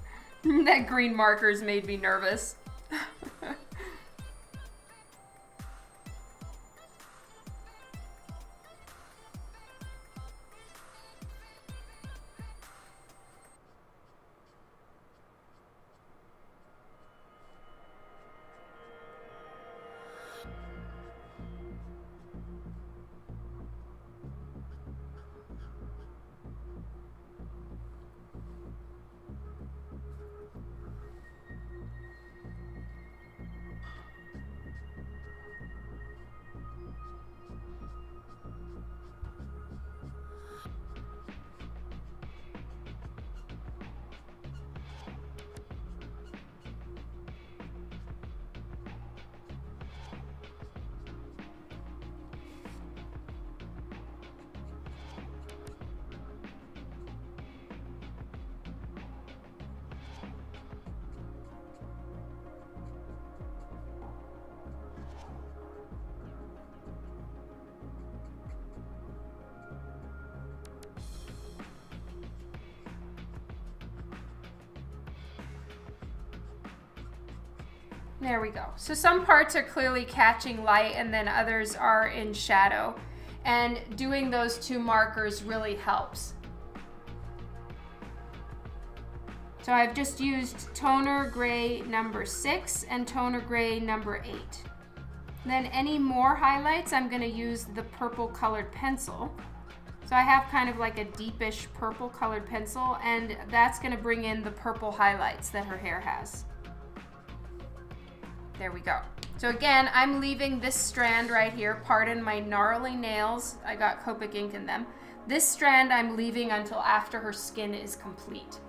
Speaker 1: That green marker's made me nervous. There we go. So some parts are clearly catching light and then others are in shadow. And doing those two markers really helps. So I've just used toner gray number 6 and toner gray number 8. Then any more highlights, I'm going to use the purple colored pencil. So I have kind of like a deepish purple colored pencil, and that's going to bring in the purple highlights that her hair has. There we go. So again, I'm leaving this strand right here. Pardon my gnarly nails. I got Copic ink in them. This strand I'm leaving until after her skin is complete.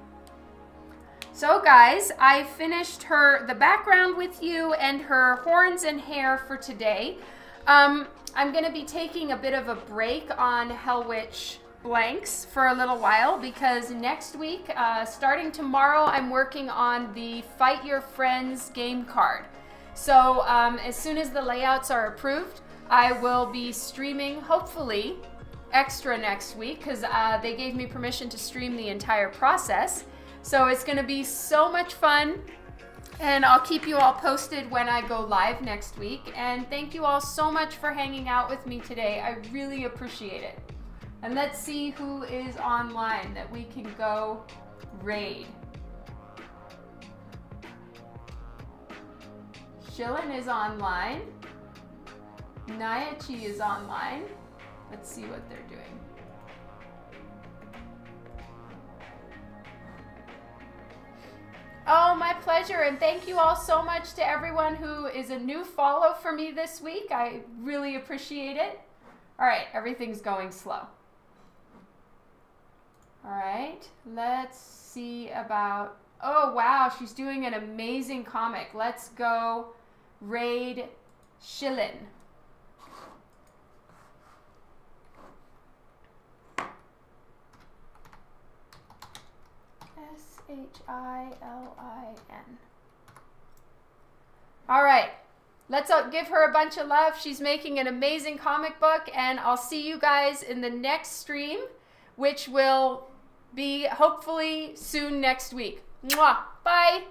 Speaker 1: So guys, I finished the background with you and her horns and hair for today. I'm going to be taking a bit of a break on Hellwitch blanks for a little while because next week, starting tomorrow, I'm working on the Fight Your Friends game card. So as soon as the layouts are approved, I will be streaming, hopefully, extra next week because they gave me permission to stream the entire process. So it's going to be so much fun, and I'll keep you all posted when I go live next week. And thank you all so much for hanging out with me today. I really appreciate it. And let's see who is online that we can go raid. Shilin is online. Nyachi is online. Let's see what they're doing. Oh, my pleasure, and thank you all so much to everyone who is a new follow for me this week. I really appreciate it. All right, everything's going slow. All right, let's see about, oh wow, she's doing an amazing comic. Let's go raid Shilin. Shilin. All right, let's give her a bunch of love. She's making an amazing comic book, and I'll see you guys in the next stream, which will be hopefully soon next week. Mwah! Bye!